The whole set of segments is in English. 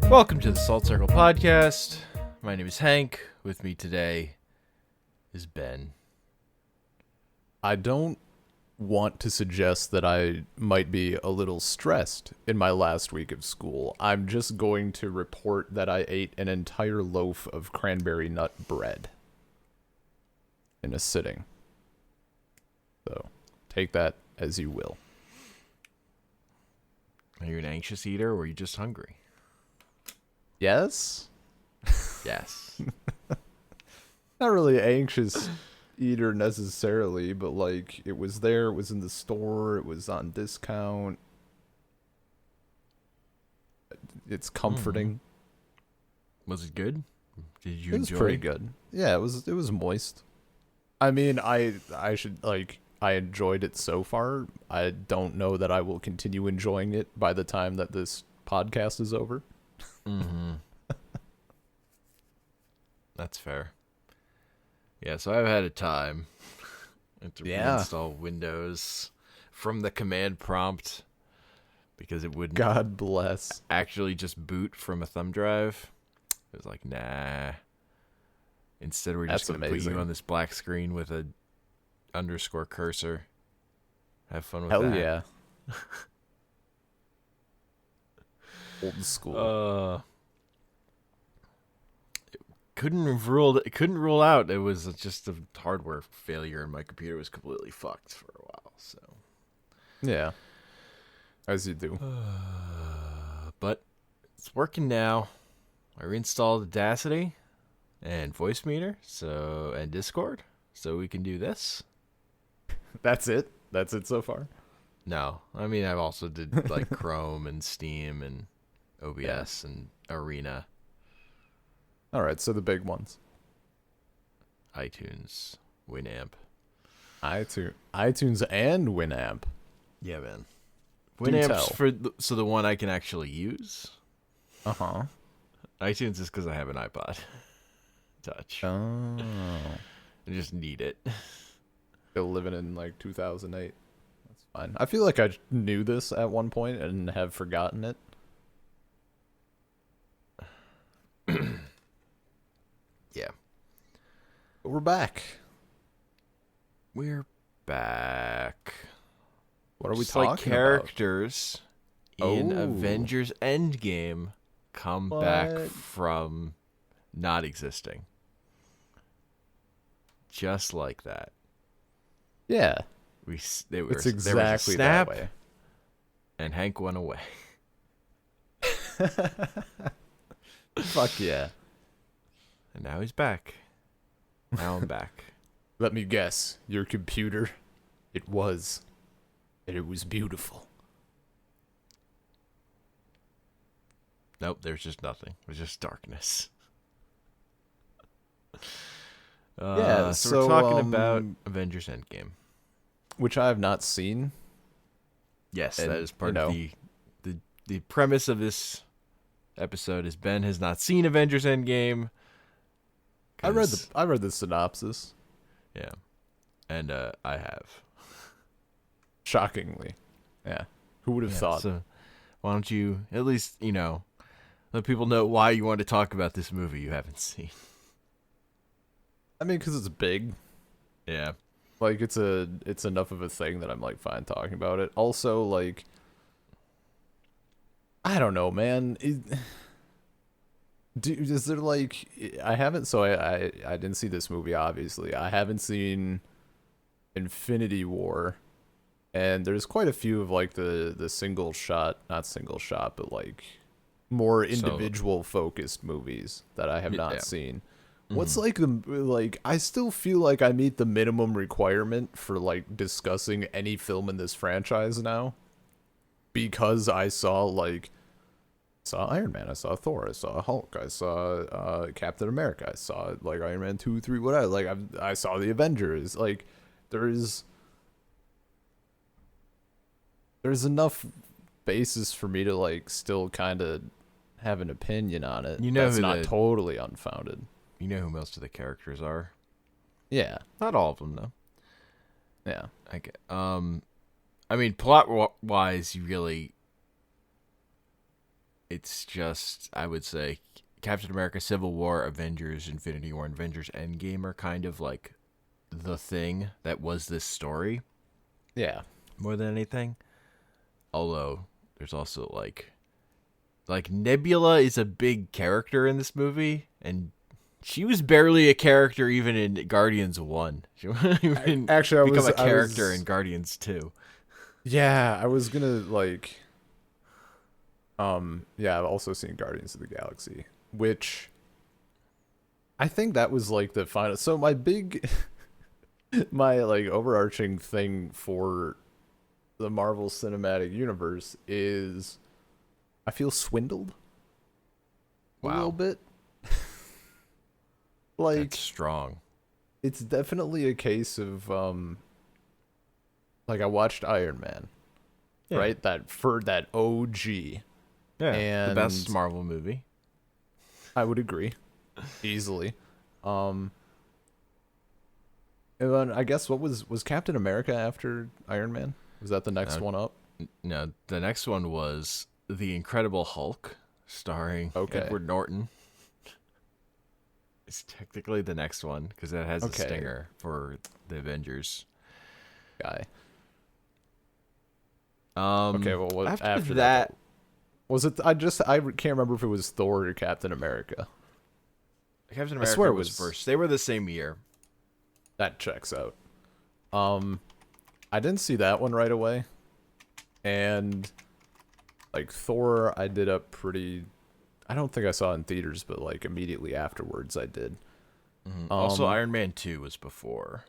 Welcome to the Salt Circle Podcast. My name is Hank. With me today is Ben. I don't want to suggest that I might be a little stressed in my last week of school. I'm just going to report that I ate an entire loaf of cranberry nut bread in a sitting. So, take that as you will. Are you an anxious eater or are you just hungry? Yes? Yes. Not really anxious eater necessarily, but like it was there, it was in the store, it was on discount. It's comforting. Was it good? Did you It was enjoy pretty it? good. Yeah, it was moist. I mean, I should like I enjoyed it so far. I don't know that I will continue enjoying it by the time that this podcast is over. Mm-hmm. That's fair. Yeah, so I've had a time to reinstall Windows from the command prompt because it wouldn't God bless. actually just boot from a thumb drive. It was like, nah. Instead, we're just That's going to put you amazing. on this black screen with a underscore cursor. Have fun with Hell that. yeah. Old school. It couldn't rule out. It was just a hardware failure, and my computer was completely fucked for a while. So, Yeah. As you do. but it's working now. I reinstalled Audacity and Voice Meter, and Discord, so we can do this. That's it? That's it so far? No, I mean I've also did like Chrome and Steam and OBS and Arena, Alright, so the big ones. iTunes, Winamp. iTunes and Winamp. Yeah, man. Do Winamp's tell. the one I can actually use. Uh-huh. iTunes is because I have an iPod Touch. Oh. I just need it. Still living in like 2008. That's fine. I feel like I knew this at one point and have forgotten it. Yeah. But we're back. We're back. What are we Just talking like characters in Oh. Avengers Endgame come back What? from not existing. Just like that. Yeah, It's it's there was a exactly snap, that way. and Hank went away. Fuck yeah. And now he's back. Now I'm back. Let me guess. Your computer. It was. And it was beautiful. Nope, there's just nothing. There's just darkness. Yeah, so we're talking about Avengers Endgame. Which I have not seen. Yes, And, that is part you of know. the premise of this episode is Ben has not seen Avengers Endgame. I read the synopsis. Yeah. And I have. Shockingly. Yeah. Who would have thought? So why don't you at least, let people know why you want to talk about this movie you haven't seen. I mean, because it's big. Yeah. Like, it's enough of a thing that I'm, like, fine talking about it. Also, like, I don't know, man. Is there, like, I haven't, so I didn't see this movie, obviously. I haven't seen Infinity War. And there's quite a few of, like, the not single shot, but, like, more individual focused movies that I have not seen. What's I still feel like I meet the minimum requirement for like discussing any film in this franchise now, because I saw Iron Man, I saw Thor, I saw Hulk, I saw Captain America, I saw like Iron Man 2, 3, whatever. Like I saw the Avengers. Like there's enough basis for me to like still kind of have an opinion on it. That's not totally unfounded. You know who most of the characters are? Yeah. Not all of them, though. Yeah. Okay. I mean, plot-wise, you really it's just, I would say, Captain America: Civil War, Avengers: Infinity War, and Avengers: Endgame are kind of like the thing that was this story Yeah. more than anything. Although there's also like Nebula is a big character in this movie, and she was barely a character even in Guardians 1. She didn't Actually, become a character in Guardians 2. Yeah, I was gonna like. Yeah, I've also seen Guardians of the Galaxy, which I think that was like the final. So my big, my like overarching thing for the Marvel Cinematic Universe is I feel swindled a little Wow, bit. that's Like strong. it's definitely a case of like I watched Iron Man, Yeah, right? That for that OG, yeah, the best and Marvel movie. I would agree easily. Um, and then I guess what was Captain America after Iron Man? Was that the next Uh, one up? no, the next one was The Incredible Hulk, starring Okay. Edward Norton. It's technically the next one because it has a Okay, stinger for the Avengers. guy. Okay, well, what After after that that, though? Was it? I can't remember if it was Thor or Captain America. Captain I swear America it was was. first. They were the same year. That checks out. Um, I didn't see that one right away, and like Thor, I did up pretty. I don't think I saw it in theaters, but like immediately afterwards, I did. Also, Um, Iron Man 2 was before.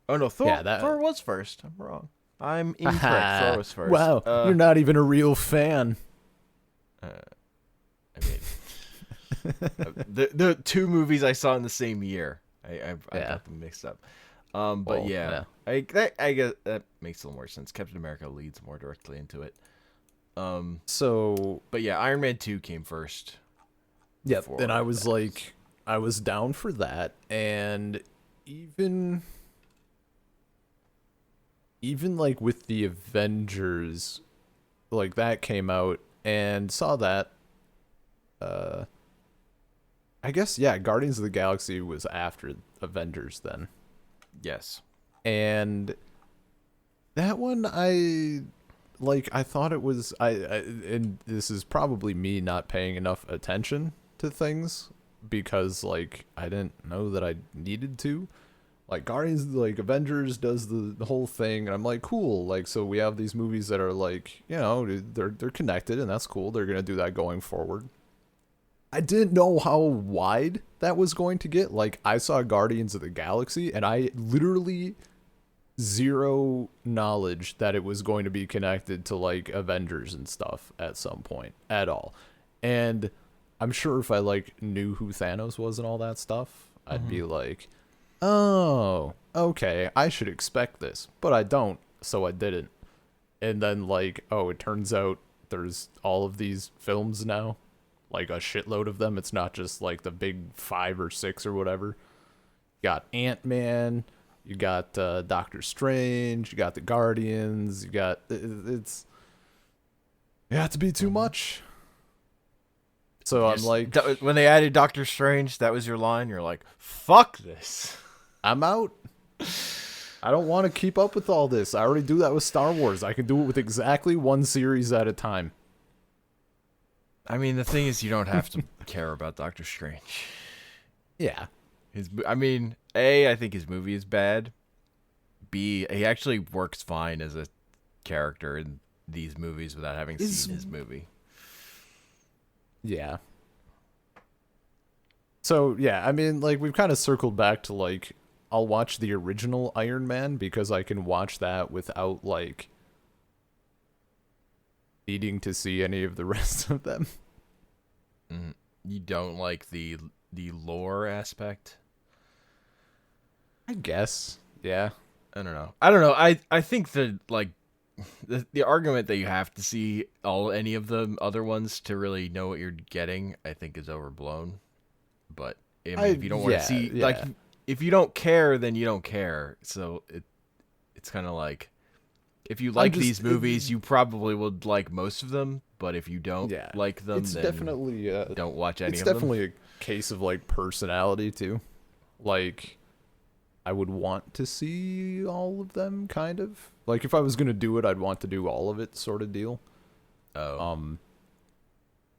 Oh no, yeah, Thor that. was first. I'm wrong. I'm incorrect. Thor Haha. was first. Wow, you're not even a real fan. Uh I mean, the two movies I saw in the same year. I Yeah. got them mixed up. But Well, yeah, yeah. I guess that makes a little more sense. Captain America leads more directly into it. So, But yeah, Iron Man 2 came first yep. And I for was that. like, I was down for that, and even even like with the Avengers, like that came out and saw that. Uh, I guess yeah, Guardians of the Galaxy was after Avengers then, Yes. and that one I like. I thought it was and this is probably me not paying enough attention to things because like I didn't know that I needed to. Like Guardians, like Avengers does the whole thing, and I'm like, cool. Like, so we have these movies that are like, they're connected, and that's cool. They're gonna do that going forward. I didn't know how wide that was going to get. Like, I saw Guardians of the Galaxy, and I literally zero knowledge that it was going to be connected to like Avengers and stuff at some point at all. And I'm sure if I like knew who Thanos was and all that stuff, I'd be like, oh, okay, I should expect this, but I don't, so I didn't. And then like, oh, it turns out there's all of these films now, like a shitload of them. It's not just like the big 5 or 6 or whatever. You got Ant-Man, you got Doctor Strange, you got the Guardians, you got it's it had to be too much. So I'm like, When they added Doctor Strange, that was your line. You're like, "Fuck this." I'm out. I don't want to keep up with all this. I already do that with Star Wars. I can do it with exactly one series at a time. I mean, the thing is, you don't have to care about Doctor Strange. Yeah. I mean, A, I think his movie is bad. B, he actually works fine as a character in these movies without having seen his movie. Yeah. So, yeah, I mean, like, we've kind of circled back to, like, I'll watch the original Iron Man because I can watch that without, like, needing to see any of the rest of them. You don't like the lore aspect? I guess. Yeah. I don't know. I don't know. I think the like the argument that you have to see any of the other ones to really know what you're getting, I think is overblown. But I mean, if you don't want to see if you don't care, then you don't care. So it's kind of like If you I'm like just these movies, you probably would like most of them. But if you don't yeah. like them, It's then definitely don't watch any it's of them. definitely a case of like personality too. Like I would want to see all of them kind of. Like if I was going to do it, I'd want to do all of it sort of deal. Oh, Um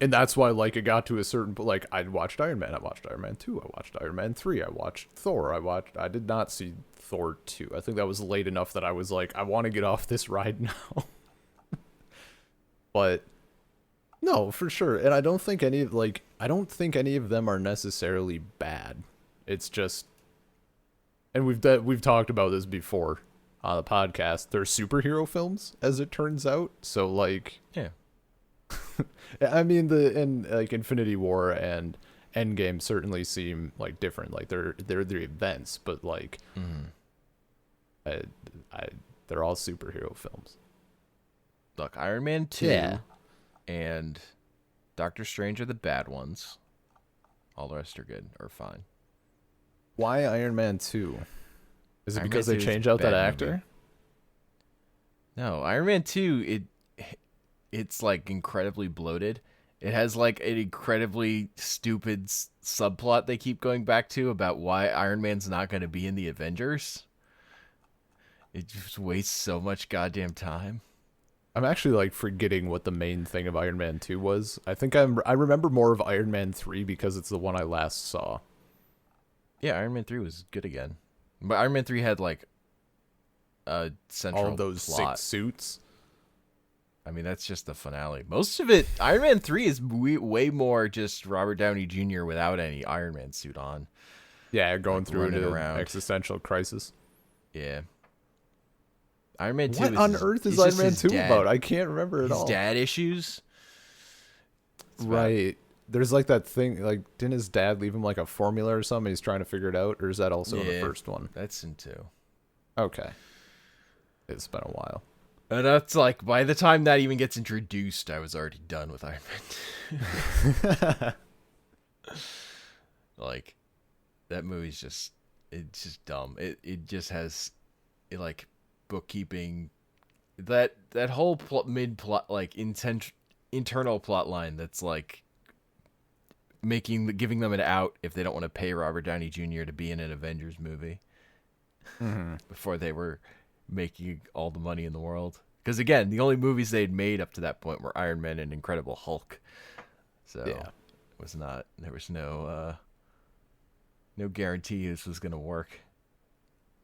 and that's why like it got to a certain like I watched Iron Man, I watched Iron Man 2, I watched Iron Man 3, I watched Thor, I did not see Thor 2. I think that was late enough that I was like I want to get off this ride now. But no, for sure. And I don't think any of them are necessarily bad. It's just and we've talked about this before on the podcast. They're superhero films as it turns out. So like yeah. I mean and like Infinity War and Endgame certainly seem like different. Like they're the events, but like I, I they're all superhero films. Look, Iron Man 2 Yeah. and Doctor Strange are the bad ones. All the rest are good or fine. Why Iron Man 2? Is it Iron because Man they 2 is a change out that bad actor? movie. No, Iron Man 2 it's like incredibly bloated. It has like an incredibly stupid subplot they keep going back to about why Iron Man's not going to be in the Avengers. It just wastes so much goddamn time. I'm actually like forgetting what the main thing of Iron Man 2 was. I remember more of Iron Man 3 because it's the one I last saw. Yeah, Iron Man 3 was good again. But Iron Man 3 had like a central All of those plot. 6 suits. I mean, that's just the finale. Most of it, Iron Man 3 is way more just Robert Downey Jr. without any Iron Man suit on. Yeah, going Like, through running an around. existential crisis. Yeah. Iron Man 2 What is on his, earth is it's Iron just Man his 2 dad, about? I can't remember at his all. dad issues. It's about- Right. There's like that thing, like, didn't his dad leave him like a formula or something? He's trying to figure it out, or is that also in the Yeah. first one? That's in 2. Okay. It's been a while. And that's like, by the time that even gets introduced, I was already done with Iron Man 2. Like, that movie's just, it's just dumb. It just has, like, bookkeeping. That whole mid-plot, like, internal plot line that's, like, giving them an out if they don't want to pay Robert Downey Jr. to be in an Avengers movie before they were making all the money in the world. Because again, the only movies they'd made up to that point were Iron Man and Incredible Hulk. So Yeah. there was no guarantee this was gonna work.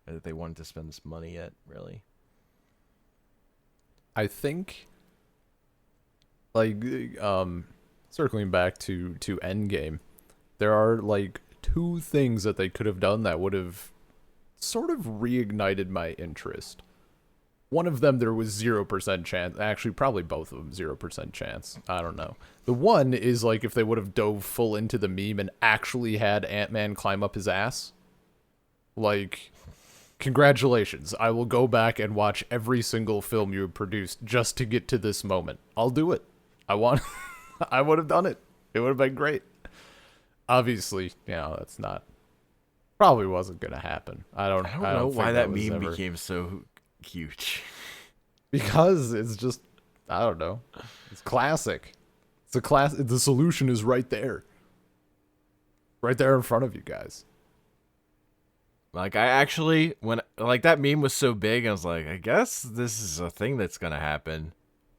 Or that they wanted to spend this money yet, really. I think, like, circling back to Endgame, there are like 2 things that they could have done that would have sort of reignited my interest. One of them, there was 0% chance. Actually, probably both of them, 0% chance. I don't know. The one is like if they would have dove full into the meme and actually had Ant-Man climb up his ass. Like, congratulations. I will go back and watch every single film you have produced just to get to this moment. I'll do it. I would have done it. It would have been great. Obviously, that's not. Probably wasn't going to happen. I don't know think why that was meme ever- became so huge. Because it's just, I don't know. It's classic. It's a class. The solution is right there. Right there in front of you guys. Like, I actually, when, like, that meme was so big, I was like, I guess this is a thing that's gonna happen.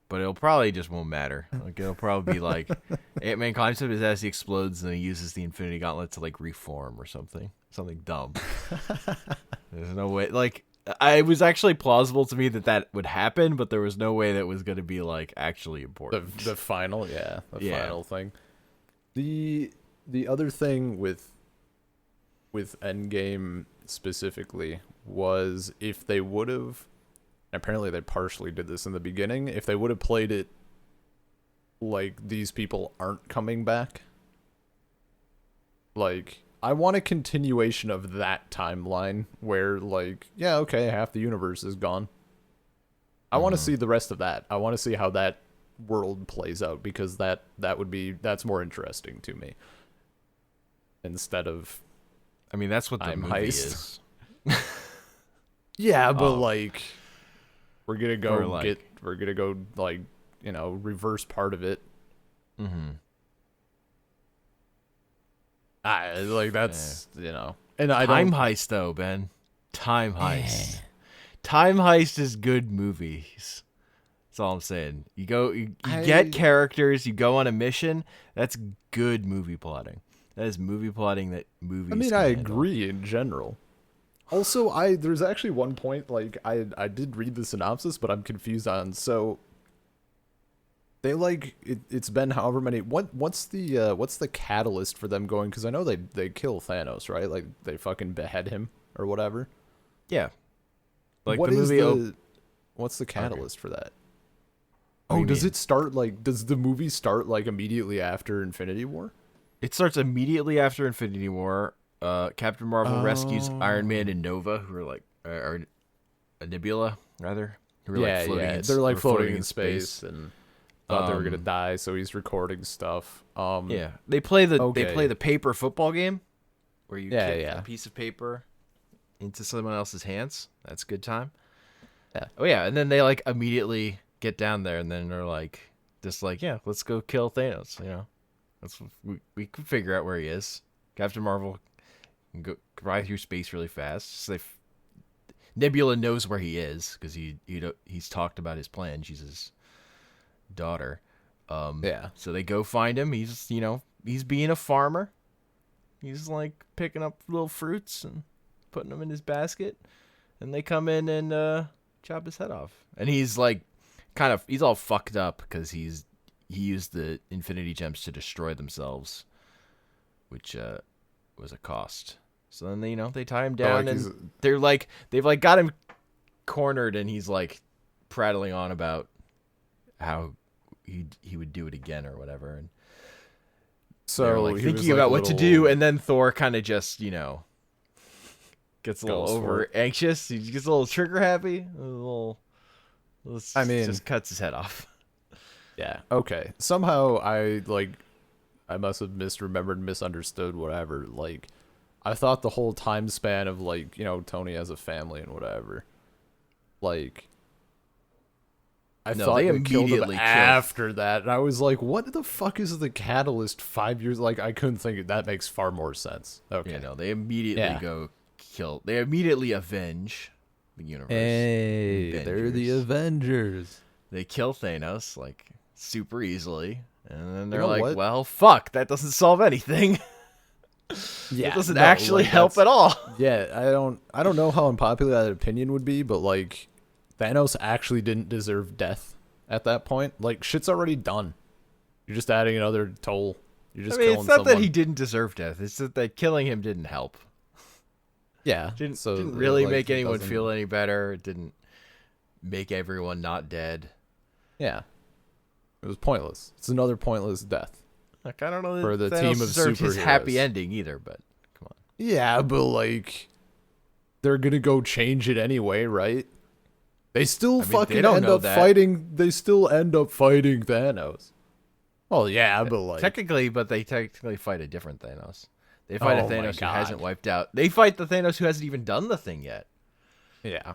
But it'll probably just won't matter. Like, it'll probably be like, Ant-Man climbs up his ass, he explodes, and he uses the Infinity Gauntlet to, like, reform or something. Something dumb. There's no way, like, it was actually plausible to me that would happen, but there was no way that was gonna be, like, actually important. The final, the Yeah. final thing. The other thing with Endgame specifically was if they would have, apparently they partially did this in the beginning, if they would have played it like these people aren't coming back. Like, I want a continuation of that timeline where, like, yeah, okay, half the universe is gone. I want to see the rest of that. I want to see how that world plays out, because that's more interesting to me. Instead of, I mean, that's what the I'm movie heist. is. yeah, but Oh. like We're gonna For, go like, we're gonna go like, reverse part of it. mm-hmm. Like that's, and I Time don't. Heist, though, Ben. Time Heist. Time Heist is good movies. That's all I'm saying. You get I characters, you go on a mission. That's good movie plotting. That is movie plotting that I movies mean, can I handle. agree in general. Also, there's actually one point, like I did read the synopsis, but I'm confused on. So they like it's been however many. What's the catalyst for them going? Because I know they kill Thanos, right? Like they fucking behead him or whatever. Yeah. Like What the is movie what's the okay. catalyst for that? What do Oh, you does mean? it start like does the movie start like immediately after Infinity War? It starts immediately after Infinity War. Captain Marvel rescues Iron Oh. Man and Nova, who are like, or a Nebula rather, who are like Yeah, floating yeah. in, They're like or floating floating in in space space. and thought they were gonna Um, die, so he's recording stuff. yeah, they play Okay. the paper football game where you Yeah, kick a yeah. piece of paper into someone else's hands. That's a good time. Yeah. Oh yeah, and then they like immediately get down there, and then they're like, just like, yeah, let's go kill Thanos. That's we can figure out where he is. Captain Marvel can go ride through space really fast. So Nebula knows where he is because he's talked about his plan. She's his daughter. Yeah. So they go find him. He's being a farmer. He's like picking up little fruits and putting them in his basket. And they come in and chop his head off. And he's like, he's all fucked up because he used the Infinity Gems to destroy themselves, which was a cost. So then they tie him So down like he's and they've got him cornered, and he's like prattling on about how he would do it again or whatever, and they're so like he was thinking like about a what to do, little and then Thor kind of just gets a little goes for over it. anxious. He gets a little trigger happy, a little I mean, just cuts his head off. yeah. Okay. Somehow I must have misremembered, misunderstood, whatever. Like I thought the whole time span of like, Tony has a family and whatever. Like I No, thought they they killed him immediately kill. after that, and I was like, "What the fuck is the catalyst? 5 years?" Like, I couldn't think that makes far more sense. Okay, No, they immediately yeah. go kill. They immediately avenge the universe. Hey, they're the Avengers. Avengers. They kill Thanos like super easily, and then You they're know like, what? "Well, fuck, that doesn't solve anything. That Yeah, doesn't no, actually like help that's at all." yeah. I don't know how unpopular that opinion would be, but like, Thanos actually didn't deserve death at that point. Like, shit's already done. You're just adding another toll. You're I just mean, it's killing not that someone. he didn't deserve death. It's just that killing him didn't help. Yeah. Didn't So didn't really like, make it anyone doesn't. feel any better. It didn't make everyone not dead. Yeah. It was pointless. It's another pointless death. Like, I don't know For the that team Thanos of deserved his happy superheroes. ending either, but come on. Yeah, but like, they're gonna go change it anyway, right? They still I mean, they fucking don't end know up that. fighting. They still end up fighting Thanos. Well, yeah, but like, But they technically fight a different Thanos. They fight a oh my Thanos who hasn't god, wiped out. They fight the Thanos who hasn't even done the thing yet. yeah,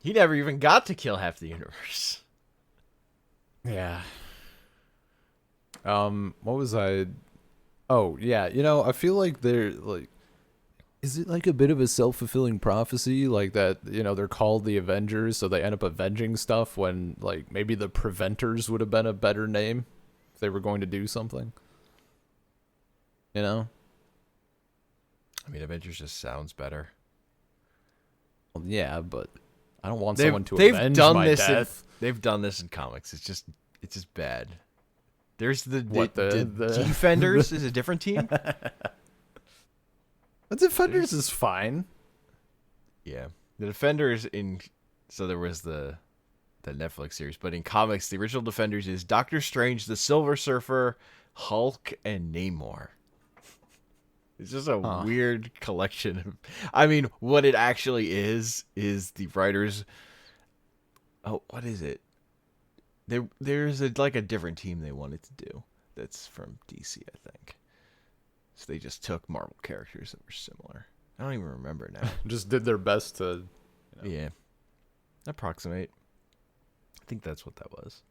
He never even got to kill half the universe. yeah. What was I? Oh, yeah. I feel like they're like, is it like a bit of a self-fulfilling prophecy, like that? They're called the Avengers, so they end up avenging stuff when like maybe the Preventers would have been a better name if they were going to do something. You know? I mean, Avengers just sounds better. Well, yeah, but I don't want They've someone to they've avenge done my this death. they've done this in comics. It's just bad. There's What the Defenders is a different team. The Defenders is fine. Yeah, the Defenders so there was the Netflix series, but in comics, the original Defenders is Doctor Strange, the Silver Surfer, Hulk, and Namor. It's just a weird collection of. I mean, what it actually is the writers. Oh, what is it? There's like a different team they wanted to do. That's from DC, I think. So they just took Marvel characters that were similar. I don't even remember now. Just did their best to. Yeah, approximate. I think that's what that was.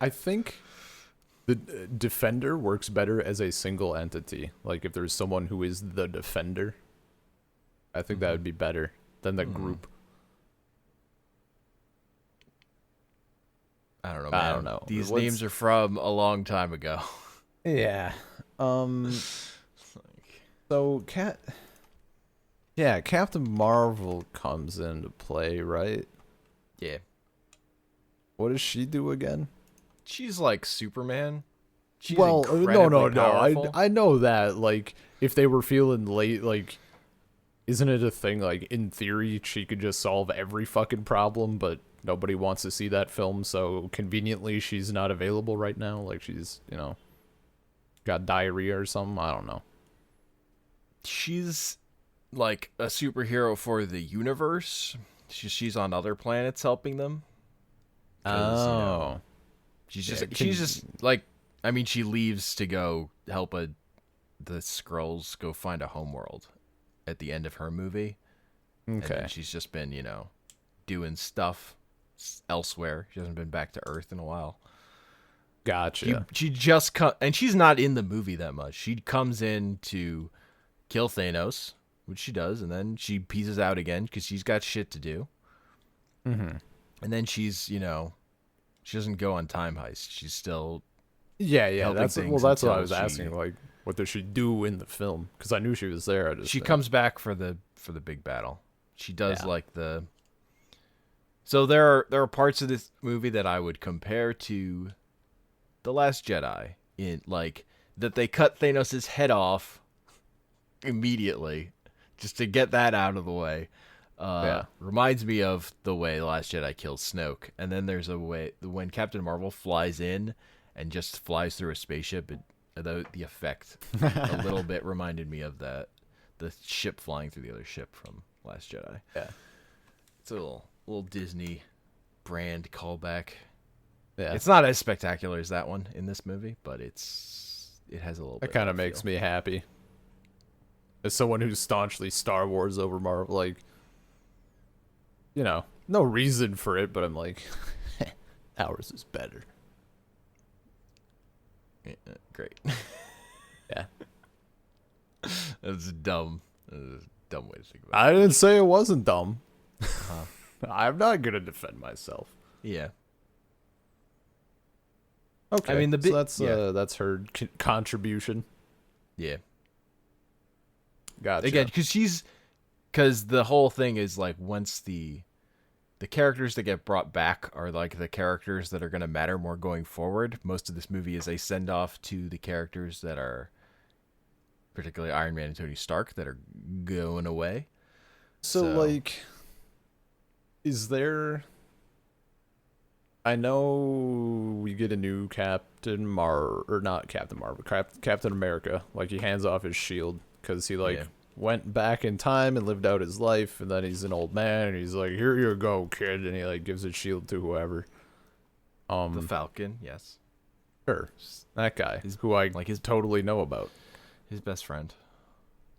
I think the Defender works better as a single entity. Like if there's someone who is the Defender, I think that would be better than the group. I don't know, man. I don't know. These names are from a long time ago. Yeah. So Captain Marvel comes into play, right? Yeah. What does she do again? She's like Superman. She's No. powerful. I know that. Like, if they were feeling late, like, isn't it a thing? Like, in theory, she could just solve every fucking problem, but nobody wants to see that film, so conveniently, she's not available right now. Like, she's, got diarrhea or something. I don't know. She's like a superhero for the universe. She's on other planets helping them. Oh. She's just like, I mean, she leaves to go help the Skrulls go find a homeworld at the end of her movie. Okay. And she's just been, doing stuff elsewhere. She hasn't been back to Earth in a while. Gotcha. She just and she's not in the movie that much. She comes in to kill Thanos, which she does, and then she pieces out again because she's got shit to do. Mm-hmm. And then she's, she doesn't go on time heist. She's still That's things what I was until asking. Like, what does she do in the film? Because I knew she was there. She comes back for the big battle. She does like the. So there are parts of this movie that I would compare to The Last Jedi in like that they cut Thanos' head off immediately just to get that out of the way. Reminds me of the way The Last Jedi kills Snoke. And then there's a way when Captain Marvel flies in and just flies through a spaceship, the effect a little bit reminded me of the ship flying through the other ship from Last Jedi. Yeah. It's a little Disney brand callback. Yeah. It's not as spectacular as that one in this movie, but it has a little bit. That kind of makes me happy. As someone who's staunchly Star Wars over Marvel, like, no reason for it, but I'm like, ours is better. Yeah, great. Yeah. That's a dumb way to think about it. I didn't say it wasn't dumb. I'm not going to defend myself. Yeah. Okay. I mean, that's her contribution. Yeah. Gotcha. Again, because the whole thing is like once the characters that get brought back are like the characters that are going to matter more going forward. Most of this movie is a send off to the characters that are particularly Iron Man and Tony Stark that are going away. So like, is there? I know we get a new Captain America. Like, he hands off his shield because he went back in time and lived out his life, and then he's an old man and he's like, "Here you go, kid," and he like gives his shield to whoever. The Falcon, yes, sure, that guy who I totally know about. His best friend.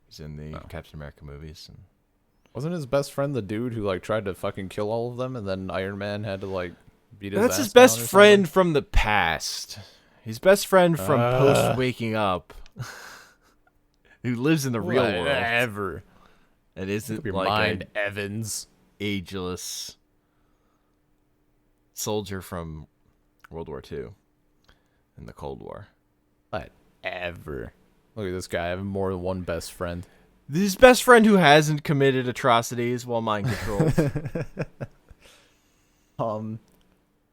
He's in the Captain America movies. And wasn't his best friend the dude who like tried to fucking kill all of them, and then Iron Man had to like beat his ass? That's his best friend from the past. His best friend from post waking up. Who lives in the real world. Whatever. It isn't like mind Evans. Ageless soldier from World War II and the Cold War. Whatever. Look at this guy having more than one best friend. His best friend who hasn't committed atrocities while mind controlled.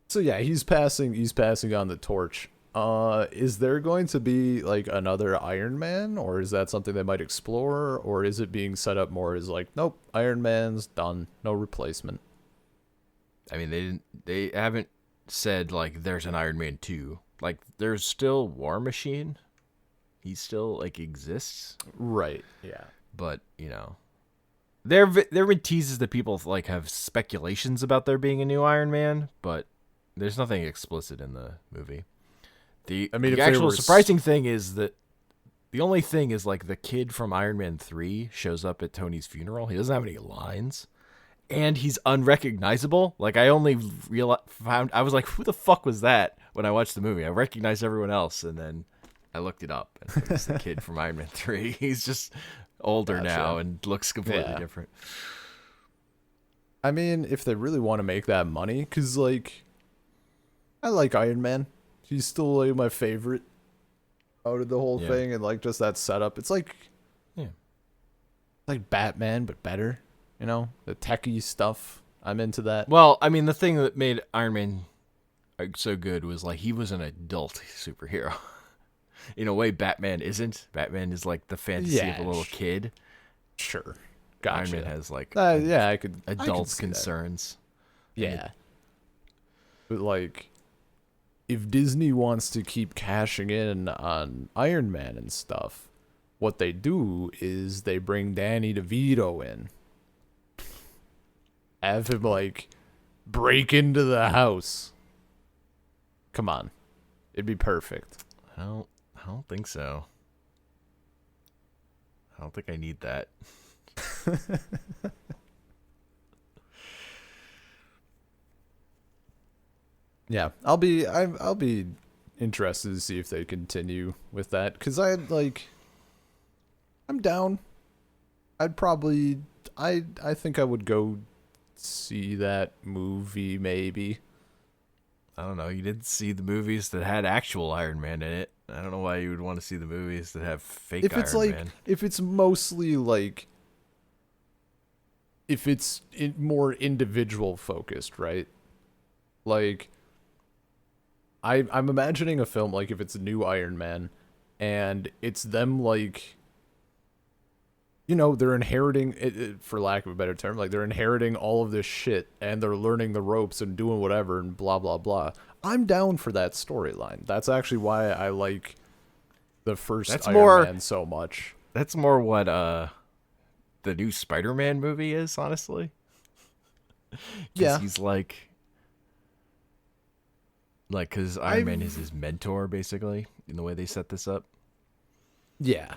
So yeah, he's passing on the torch. Is there going to be like another Iron Man, or is that something they might explore, or is it being set up more as like, nope, Iron Man's done, no replacement? I mean, they haven't said like there's an Iron Man 2. Like, there's still War Machine. He still like exists. Right. Yeah. But, there have been teases that people like have speculations about there being a new Iron Man, but there's nothing explicit in the movie. The actual surprising thing is that the only thing is like the kid from Iron Man 3 shows up at Tony's funeral. He doesn't have any lines, and he's unrecognizable. Like I only found I was like, who the fuck was that when I watched the movie? I recognized everyone else, and then I looked it up, and it was the kid from Iron Man 3. He's just older now Gotcha. and looks completely Yeah. different. I mean, if they really want to make that money, because, like, I like Iron Man. He's still, like, my favorite out of the whole Yeah. thing, and, like, just that setup. It's Yeah. like Batman, but better, you know? The techie stuff. I'm into that. Well, I mean, the thing that made Iron Man so good was like he was an adult superhero. In a way, Batman isn't. Batman is like the fantasy of a Yeah, little kid. sure. Iron Man Gotcha. has like Yeah, I could adult see that. concerns. Yeah. But, like, if Disney wants to keep cashing in on Iron Man and stuff, what they do is they bring Danny DeVito in. Have him, like, break into the house. Come on. It'd be perfect. I don't think so. I don't think I need that. Yeah, I'll be interested to see if they continue with that, cuz I'm down. I think I would go see that movie maybe. I don't know. You didn't see the movies that had actual Iron Man in it. I don't know why you would want to see the movies that have fake If it's Iron like Man. if it's mostly like if it's more individual focused, right? Like I'm imagining a film like if it's a new Iron Man and it's them like they're inheriting it, for lack of a better term, like they're inheriting all of this shit and they're learning the ropes and doing whatever and blah blah blah. I'm down for that storyline. That's actually why I like the first That's Iron more Man so much. that's more what the new Spider-Man movie is, honestly. 'Cause Yeah. he's like cuz Iron Man is his mentor basically in the way they set this up. Yeah.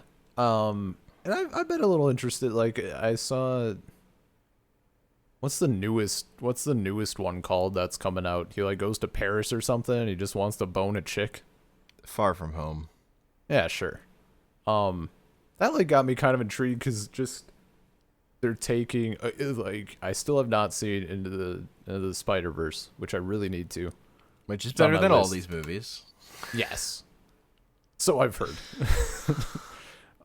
And I've been a little interested. Like I saw, what's the newest one called that's coming out? He like goes to Paris or something. And he just wants to bone a chick. Far From Home. Yeah, sure. That like got me kind of intrigued because just they're taking like I still have not seen into the Spider-Verse, which I really need to. Which is It's on better my than all list. these movies. Yes. So I've heard.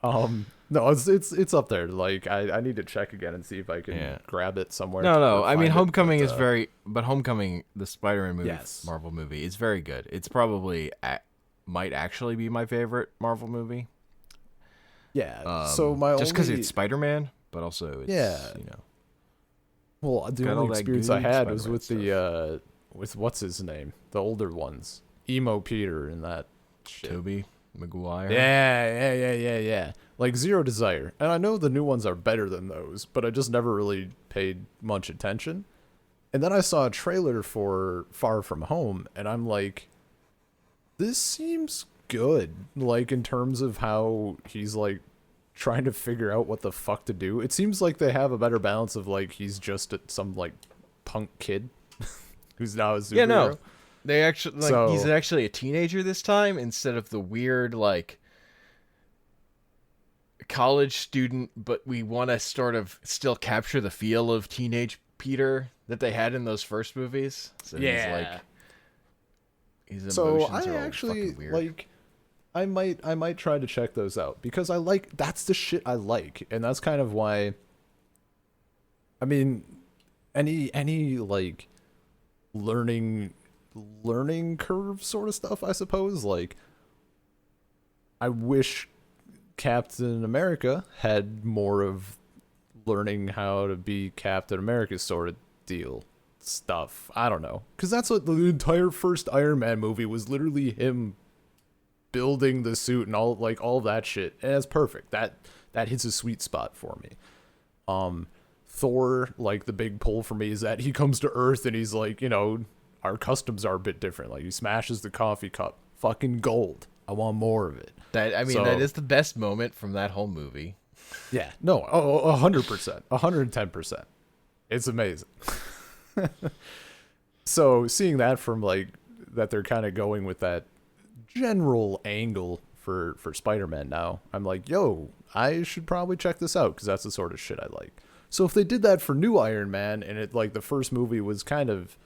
No, it's up there. Like I need to check again and see if I can Yeah. grab it somewhere. No. or I mean, find it, Homecoming but, is very, but Homecoming, the Spider-Man movie, Yes. Marvel movie, is very good. It's probably might actually be my favorite Marvel movie. yeah. So my just because only it's Spider-Man, but also it's Yeah. Well, the got all only that experience I good had was Spider-Man with the with what's his name, the older ones, Emo Peter and that shit. Tobey Maguire. Yeah. Like Zero Desire, and I know the new ones are better than those, but I just never really paid much attention. And then I saw a trailer for Far From Home, and I'm like, this seems good. Like in terms of how he's like trying to figure out what the fuck to do. It seems like they have a better balance of like he's just some like punk kid who's now a superhero. Yeah, no. They actually he's So- actually a teenager this time instead of the weird like college student, but we want to sort of still capture the feel of teenage Peter that they had in those first movies. So Yeah. his So emotions I are all actually fucking weird. like. I might try to check those out because that's the shit I like, and that's kind of why. I mean, any like learning curve sort of stuff, I suppose. Like, I wish Captain America had more of learning how to be Captain America sort of deal stuff. I don't know, because that's what the entire first Iron Man movie was, literally him building the suit and all that shit, and it's perfect. That hits a sweet spot for me. Thor, like the big pull for me is that he comes to Earth and he's like, our customs are a bit different. Like he smashes the coffee cup, fucking gold. I want more of it. that so- is the best moment from that whole movie. Yeah, no, 100%, 110%. It's amazing. So seeing that from like that they're kind of going with that general angle for Spider-Man now, I'm like, yo, I should probably check this out because that's the sort of shit I like. So if they did that for new Iron Man and it like the first movie was kind of,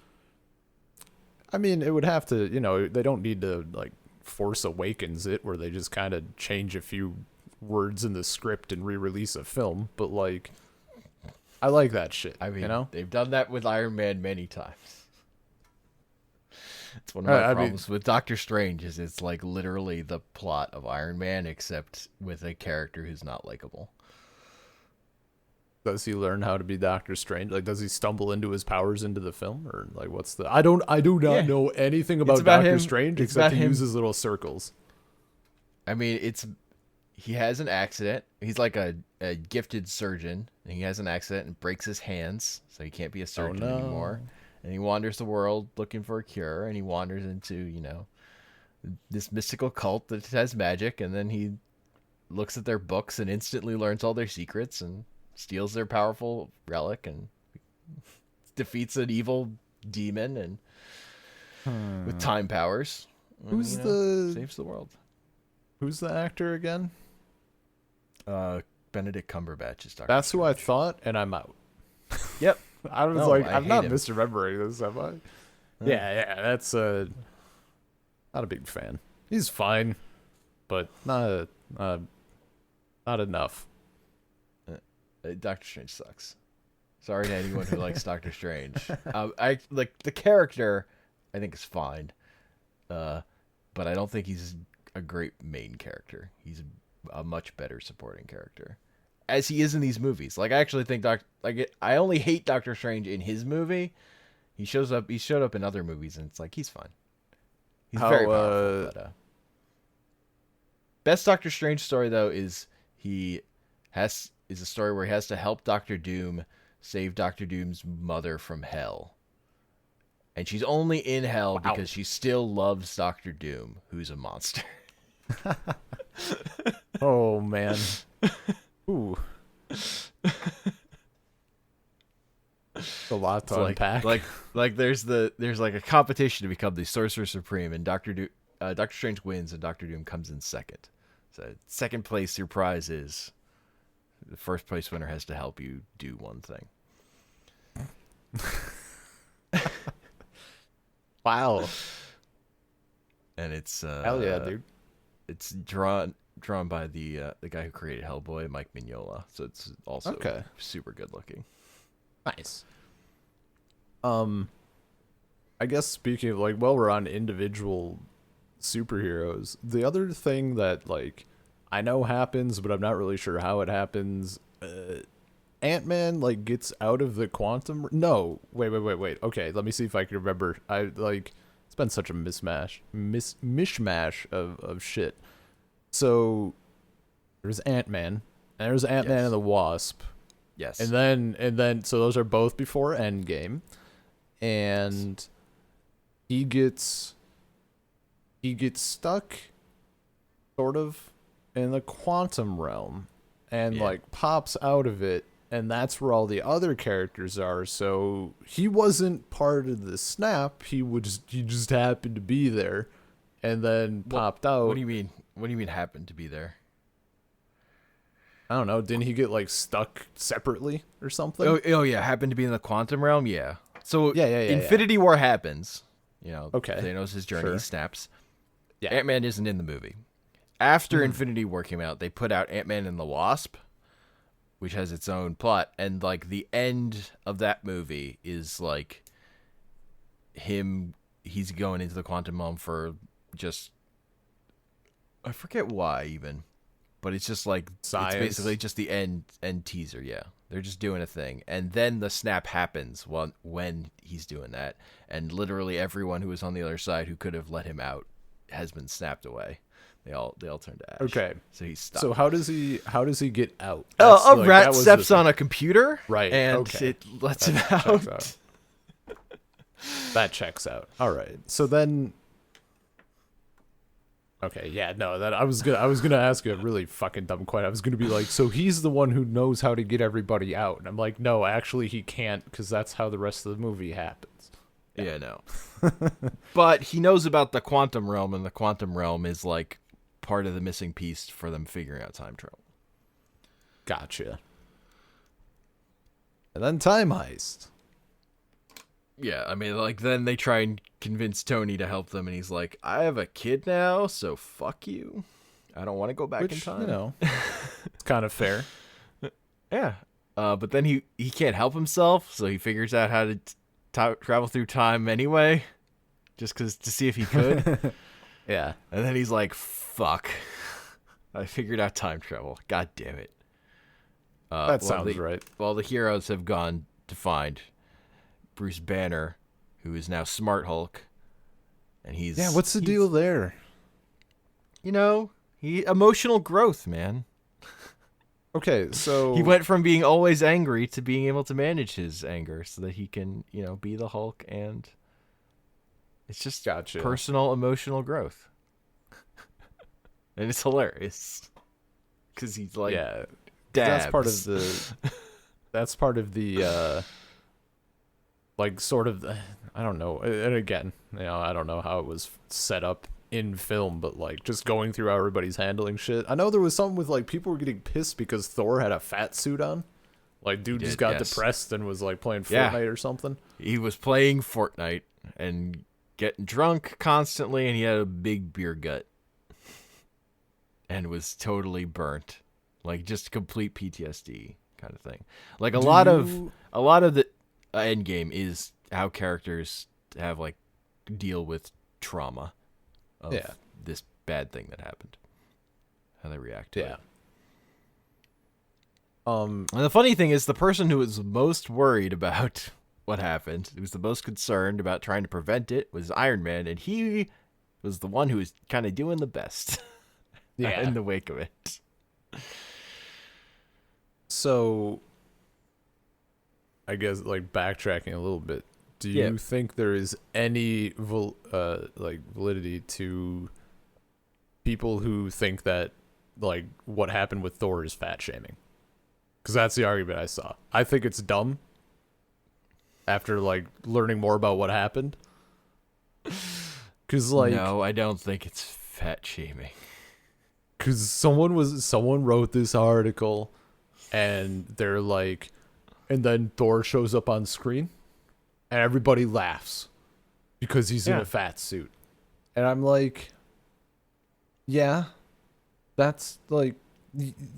I mean, it would have to, they don't need to like Force Awakens it where they just kind of change a few words in the script and re-release a film, but like I like that shit. I mean, they've done that with Iron Man many times. It's one of my problems with Doctor Strange is it's like literally the plot of Iron Man except with a character who's not likable. Does he learn how to be Doctor Strange? Like, does he stumble into his powers into the film, or like, what's the? I do not know anything about Doctor Strange except he uses little circles. I mean, he has an accident. He's like a gifted surgeon, and he has an accident and breaks his hands, so he can't be a surgeon anymore. And he wanders the world looking for a cure, and he wanders into, this mystical cult that has magic, and then he looks at their books and instantly learns all their secrets and steals their powerful relic and defeats an evil demon and with time powers. And, saves the world. Who's the actor again? Benedict Cumberbatch is Doctor That's Strange. who I thought, and I'm out. Yep. I was I'm not misremembering this, am I? Yeah, that's not a big fan. He's fine, but not enough. Doctor Strange sucks. Sorry to anyone who likes Doctor Strange. I like the character. I think is fine, but I don't think he's a great main character. He's a much better supporting character, as he is in these movies. Like I actually think I only hate Doctor Strange in his movie. He showed up in other movies, and it's like he's fine. He's very powerful. But, best Doctor Strange story though is a story where he has to help Doctor Doom save Doctor Doom's mother from hell. And she's only in hell because she still loves Doctor Doom, who's a monster. Oh man. Ooh. A lot to unpack. Like there's like a competition to become the Sorcerer Supreme, and Doctor Strange wins and Doctor Doom comes in second. So second place, your prize is the first place winner has to help you do one thing. Wow. And it's hell yeah, dude. It's drawn by the guy who created Hellboy, Mike Mignola. So it's also super good looking. Nice. I guess speaking of we're on individual superheroes, the other thing that I know happens, but I'm not really sure how it happens. Ant-Man gets out of the quantum. No, wait. Okay, let me see if I can remember. It's been such a mishmash of shit. So there's Ant-Man, and there's Ant-Man and the Wasp. Yes. And then so those are both before Endgame, and he gets stuck, sort of, in the quantum realm, and pops out of it, and that's where all the other characters are. So he wasn't part of the snap. He just happened to be there, and then popped out. What do you mean? What do you mean happened to be there? I don't know. Didn't he get stuck separately or something? Oh yeah, happened to be in the quantum realm. Yeah. So yeah. Infinity War happens. Okay. Thanos' his journey snaps. Yeah. Ant-Man isn't in the movie. After Infinity War came out, they put out Ant-Man and the Wasp, which has its own plot, and the end of that movie is him. He's going into the quantum realm for just I forget why even. But it's just science. It's basically just the end teaser, yeah. They're just doing a thing. And then the snap happens when he's doing that. And literally everyone who was on the other side who could have let him out has been snapped away. They all turned to ash. Okay. So he's stuck. So how does he get out? A rat steps on a computer. Right. And it lets him out. That checks out. All right. So then Okay, yeah, no, that I was gonna ask a really fucking dumb question. I was gonna be like, so he's the one who knows how to get everybody out, and I'm like, no, actually he can't, because that's how the rest of the movie happens. Yeah, Yeah, no. But he knows about the quantum realm, and the quantum realm is like part of the missing piece for them figuring out time travel. gotcha. And then time heist. Yeah, I mean, like, then they try and convince Tony to help them, and he's like, I have a kid now, so fuck you. I don't want to go back in Which, time. you know, it's kind of fair. Yeah. But then he can't help himself, so he figures out how to travel through time anyway, just to see if he could. Yeah. And then he's like, fuck. I figured out time travel. God damn it. That sounds right. Well, the heroes have gone to find Bruce Banner, who is now Smart Hulk. And Yeah, what's the deal there? You know, emotional growth, man. Okay, so He went from being always angry to being able to manage his anger so that he can, be the Hulk, and it's just gotcha. personal emotional growth. And it's hilarious. Cuz he's like, Yeah, dabs. that's part of the like sort of I don't know. And again, I don't know how it was set up in film, but like just going through how everybody's handling shit. I know there was something with like people were getting pissed because Thor had a fat suit on. Like dude just got depressed and was like playing Fortnite or something. He was playing Fortnite and getting drunk constantly, and he had a big beer gut. And was totally burnt. Like just complete PTSD kind of thing. Like a lot of the Endgame is how characters have like deal with trauma of this bad thing that happened. How they react to it. And the funny thing is, the person who was most worried about what happened, who was the most concerned about trying to prevent it, was Iron Man, and he was the one who was kind of doing the best. Yeah, in the wake of it. So, I guess like backtracking a little bit, do you think there is any validity to people who think that like what happened with Thor is fat shaming? Because that's the argument I saw. I think it's dumb. After like learning more about what happened, because like no, I don't think it's fat shaming. Because someone wrote this article, and they're like, and then Thor shows up on screen, and everybody laughs because he's in a fat suit, and I'm like, yeah, that's like,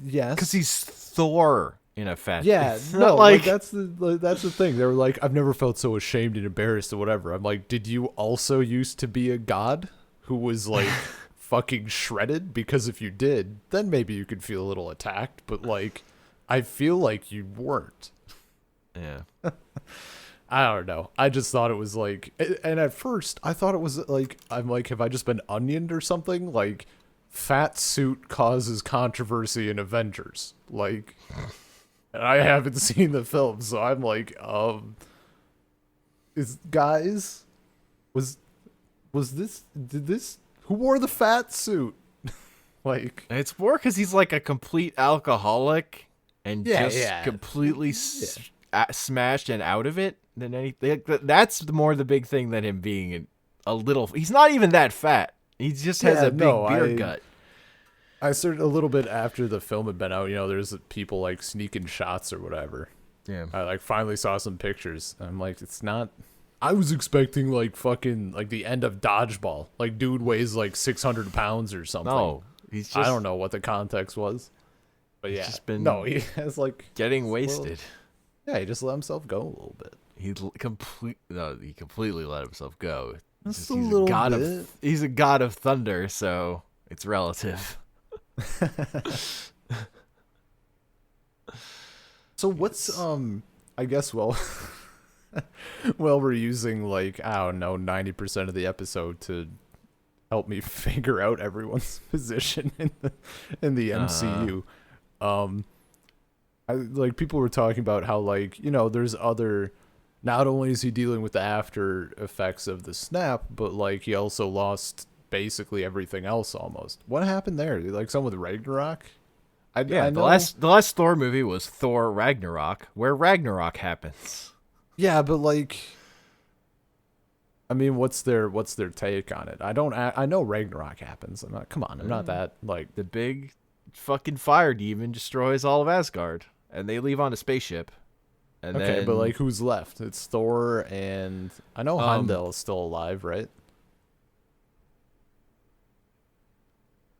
yes, because he's Thor in a fat. Yeah, no, like that's the thing. They were like, I've never felt so ashamed and embarrassed or whatever. I'm like, did you also used to be a god who was like fucking shredded? Because if you did, then maybe you could feel a little attacked, but like I feel like you weren't. Yeah. I don't know. I just thought it was like, and at first I thought it was like, I'm like, have I just been onioned or something? Like fat suit causes controversy in Avengers. Like, and I haven't seen the film, so I'm like, did this who wore the fat suit? Like, it's more because he's like a complete alcoholic and completely smashed and out of it than anything. That's more the big thing than him being a little. He's not even that fat. He just has a big beer gut. I started a little bit after the film had been out. There's people like sneaking shots or whatever. Yeah. I like finally saw some pictures. I'm like, it's not. I was expecting like fucking like the end of Dodgeball. Like dude weighs like 600 pounds or something. No, he's just. I don't know what the context was, but yeah, just been he has like getting wasted. He just let himself go a little bit. He completely let himself go. Just a little bit. He's a god of thunder, so it's relative. So what's I guess well we're using like, I don't know, 90% of the episode to help me figure out everyone's position in the MCU. I like people were talking about how like, there's other, not only is he dealing with the after effects of the snap, but like he also lost basically everything else almost. What happened there? Like some with Ragnarok? Yeah, I the know. last Thor movie was Thor Ragnarok, where Ragnarok happens. Yeah, but like, I mean, what's their take on it? I know Ragnarok happens. Come on, I'm not that like. The big fucking fire demon destroys all of Asgard, and they leave on a spaceship. And Okay, but then, like, who's left? It's Thor and I know um, Heimdall is still alive, right?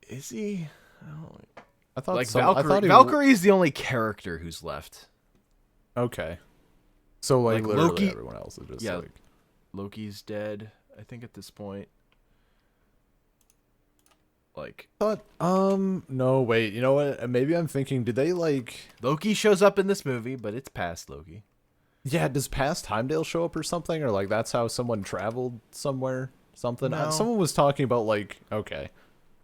is he? I don't, I thought like some. I Valkyrie. thought Valkyrie is the only character who's left. Okay, so like Like literally Loki. everyone else is just Yeah, like. Loki's dead. I think at this point. Like But no, wait. You know what? Maybe I'm thinking. Did they like? Loki shows up in this movie, but it's past Loki. Yeah, does past Heimdall show up or something, or like that's how someone traveled somewhere? Something. No. Someone was talking about like. Okay,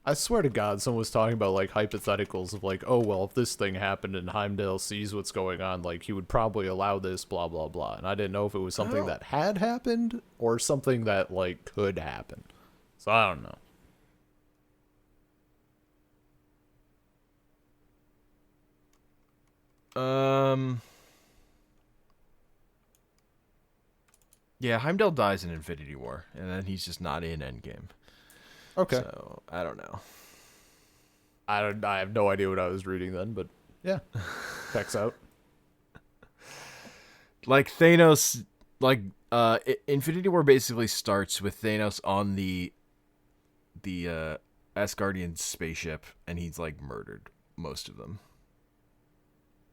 I swear to God, someone was talking about like hypotheticals of like, oh well, if this thing happened and Heimdall sees what's going on, like he would probably allow this, blah blah blah. And I didn't know if it was something Oh. that had happened or something that like could happen. So I don't know. Um. Yeah, Heimdall dies in Infinity War, and then he's just not in Endgame. Okay. So I don't know. I don't. I have no idea what I was reading then, but yeah, checks out. Like Thanos, like Infinity War basically starts with Thanos on the Asgardian spaceship, and he's like murdered most of them.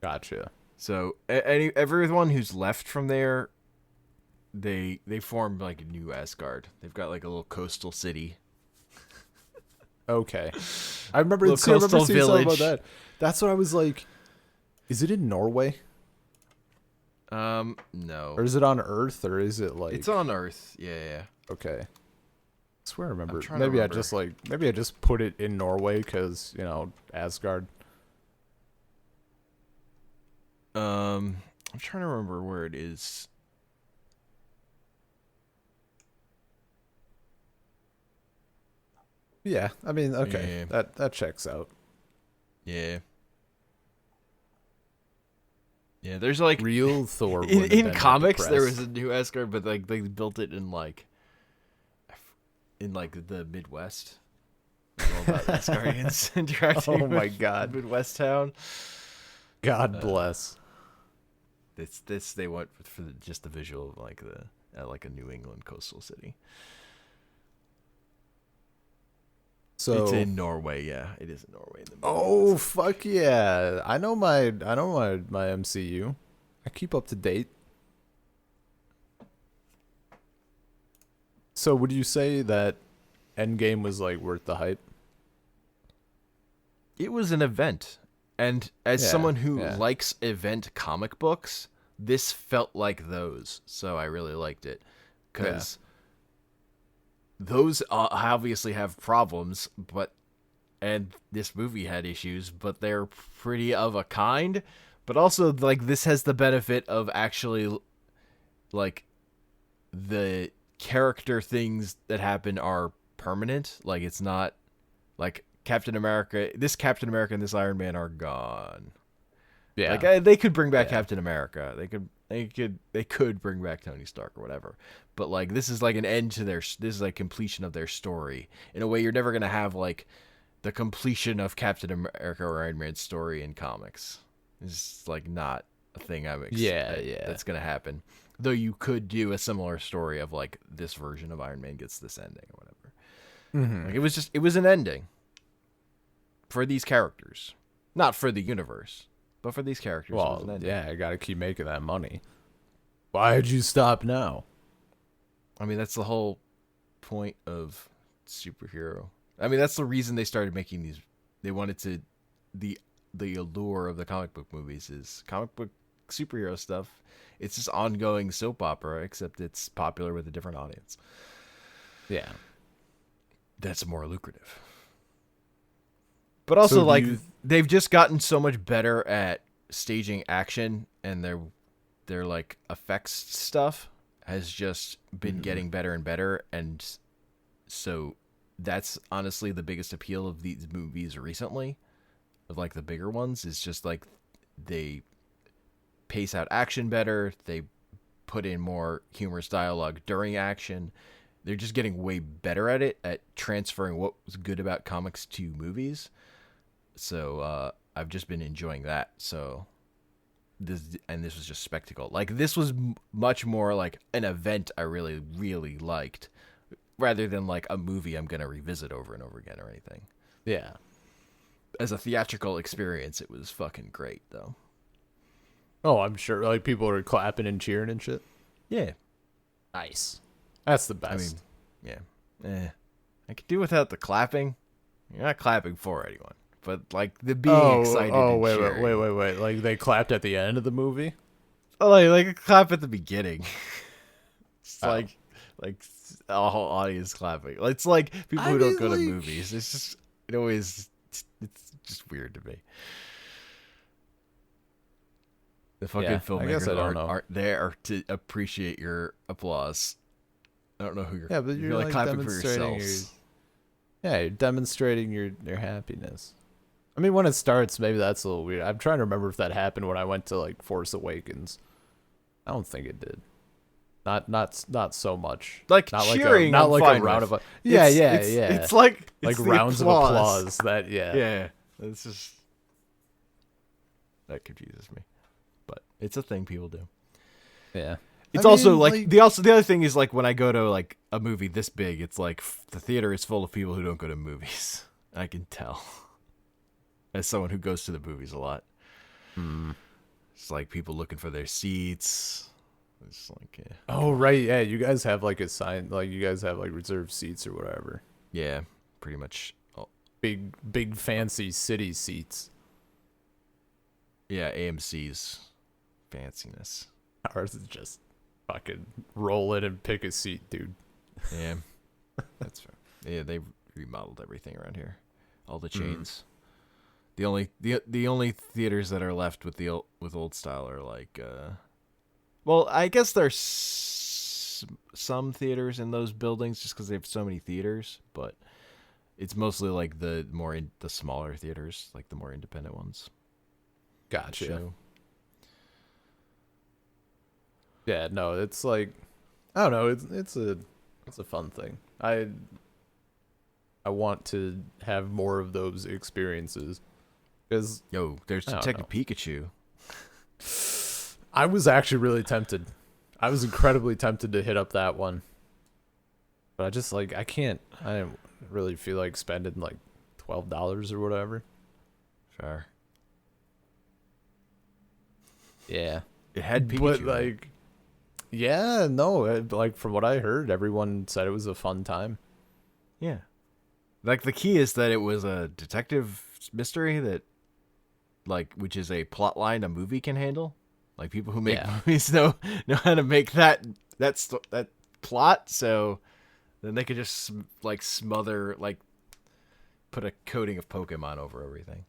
Gotcha. So everyone who's left from there, they form like a new Asgard. They've got like a little coastal city. Okay. I remember, Little see, I remember coastal seeing something about village. that. That's what I was like. Is it in Norway No, or is it on Earth or is it like? it's on Earth. Yeah, yeah. Okay. I swear I remember. trying to Maybe I remember. just like maybe I just put it in Norway because Asgard. I'm trying to remember where it is. Yeah. I mean, okay. Yeah, That checks out. yeah, yeah. There's like Real Thor would in have been comics there depressed. was a new Asgard, but like they built it in like the Midwest. All about Asgardians interacting Oh my with God. Midwest town. God bless. This they went for just the visual of like a New England coastal city. So It's in Norway, yeah. It is in Norway. In the oh fuck yeah! I know my MCU. I keep up to date. So would you say that Endgame was like worth the hype? It was an event, and as Yeah, someone who yeah, likes event comic books, this felt like those. So I really liked it yeah, because those obviously have problems, and this movie had issues, but they're pretty of a kind. But also, like, this has the benefit of actually, like, the character things that happen are permanent. Like, it's not like Captain America. This Captain America and this Iron Man are gone. yeah, Like, they could bring back yeah, Captain America. They could bring back Tony Stark or whatever. But like, this is like an end to this is like completion of their story in a way you're never gonna have like the completion of Captain America or Iron Man's story in comics. It's like not a thing yeah, yeah. that's gonna happen. Though you could do a similar story of like this version of Iron Man gets this ending or whatever. Mm-hmm. Like it was an ending for these characters, not for the universe, but for these characters. It was an Well, ending. yeah, I gotta keep making that money. Why'd you stop now? I mean, that's the whole point of superhero. I mean, that's the reason they started making these. They wanted to the allure of the comic book movies is comic book superhero stuff. It's just ongoing soap opera, except it's popular with a different audience. Yeah. That's more lucrative. But also, So like, they've just gotten so much better at staging action, and their like effects stuff has just been getting better and better, and so that's honestly the biggest appeal of these movies recently, of like the bigger ones, is just like they pace out action better. They put in more humorous dialogue during action. They're just getting way better at it, at transferring what was good about comics to movies. So I've just been enjoying that. So this was just spectacle. Like this was much more like an event I really really liked, rather than like a movie I'm gonna revisit over and over again or anything. Yeah. As a theatrical experience, it was fucking great though. Oh, I'm sure. Like people are clapping and cheering and shit. Yeah, Nice. That's the I mean, best. yeah, I could do without the clapping. You're not clapping for anyone, but like the being excited. Oh, and wait, cheering. wait. Like they clapped at the end of the movie. Oh, like a clap at the beginning. It's Oh. like a whole audience clapping. It's like people I who don't mean, go to like- movies. It's just it always it's just weird to me. The fucking Yeah, I filmmakers guess I don't know. aren't there to appreciate your applause. I don't know who you're. Yeah, but you're like like clapping for demonstrating yourselves. Yeah, you're demonstrating your happiness. I mean, when it starts, maybe that's a little weird. I'm trying to remember if that happened when I went to like Force Awakens. I don't think it did. Not so much. Like not cheering, not I'm like fine a round with. of yeah. It's like like it's the rounds of applause. That yeah. Yeah, it's just that confuses me, but it's a thing people do. Yeah. It's I also mean, like the other thing is like when I go to like a movie this big, it's like the theater is full of people who don't go to movies. I can tell as someone who goes to the movies a lot. It's like people looking for their seats. It's like Oh right, yeah. You guys have like a sign, like you guys have like reserved seats or whatever. yeah, pretty much. Big fancy city seats. Yeah, AMC's fanciness. Ours is just fucking roll in and pick a seat, dude. Yeah, that's fair. Yeah, they remodeled everything around here, all the chains. The only theaters that are left with with old style are like, well, I guess there's some theaters in those buildings just because they have so many theaters, but it's mostly like the smaller theaters, like the more independent ones. Gotcha. So, Yeah, no, it's like I don't know, it's a fun thing. I want to have more of those experiences because yo, there's I don't Detective Pikachu. I was actually really tempted. I was incredibly tempted to hit up that one. But I just like I didn't really feel like spending like $12 or whatever. Sure. Yeah. It had Pikachu. But in it. like yeah, no, like from what I heard, everyone said it was a fun time. Yeah. Like the key is that it was a detective mystery that like which is a plot line a movie can handle. Like people who make movies know how to make that plot, so then they could just like smother like put a coating of Pokemon over everything.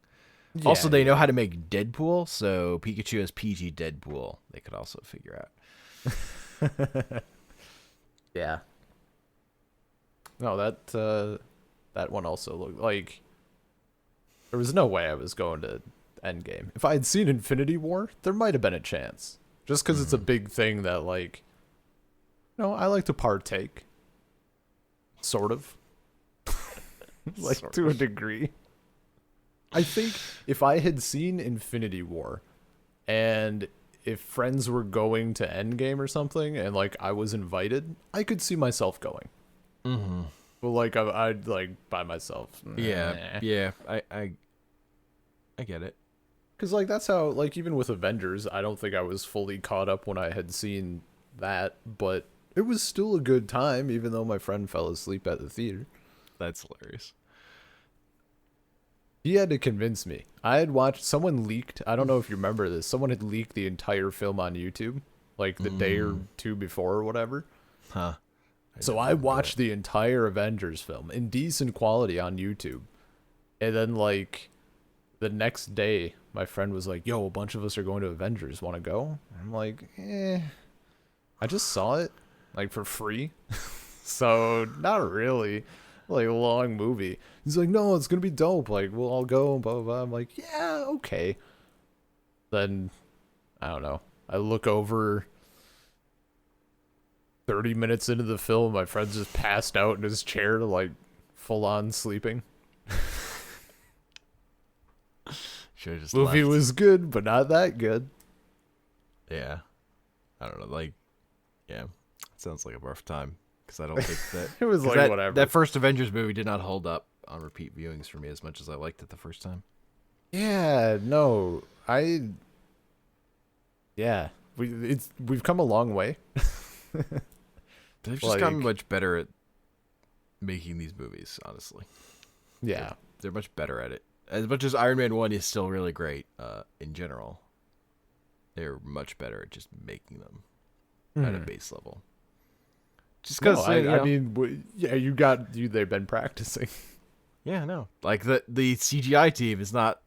Also, they know how to make Deadpool, so Pikachu has PG Deadpool. They could also figure out. Yeah. No, that one also looked like there was no way I was going to Endgame. If I had seen Infinity War, there might have been a chance. Just because it's a big thing that like, I like to partake. Sort of. Like Sort to a of. degree. I think if I had seen Infinity War and if friends were going to Endgame or something and like I was invited, I could see myself going. Mm-hmm. But like I'd like by myself. Yeah, yeah, I get it. Because like that's how like even with Avengers, I don't think I was fully caught up when I had seen that, but it was still a good time, even though my friend fell asleep at the theater. That's hilarious. He had to convince me. I had watched someone leaked. I don't know if you remember this. Someone had leaked the entire film on YouTube, like the day or two before or whatever. Huh. So I watched the entire Avengers film in decent quality on YouTube. And then like the next day, my friend was like, yo, a bunch of us are going to Avengers. Want to go? I'm like, I just saw it like for free. So not really. like long movie. He's like, no, it's gonna be dope. Like, we'll all go, blah blah blah. I'm like, yeah, okay. Then I don't know. I look over 30 minutes into the film, my friend's just passed out in his chair, like full on sleeping. Should have just Movie left. was good, but not that good. Yeah. I don't know. Like, yeah. Sounds like a rough time. Because I don't think that. It was 'cause like that, whatever. That first Avengers movie did not hold up on repeat viewings for me as much as I liked it the first time. Yeah, no, yeah, we've come a long way. They've just Like, gotten much better at making these movies, honestly. yeah, They're much better at it. As much as Iron Man 1 is still really great in general, they're much better at just making them at a base level. Just no, because, I mean, yeah, they've been practicing. yeah, no. Like, the CGI team is not,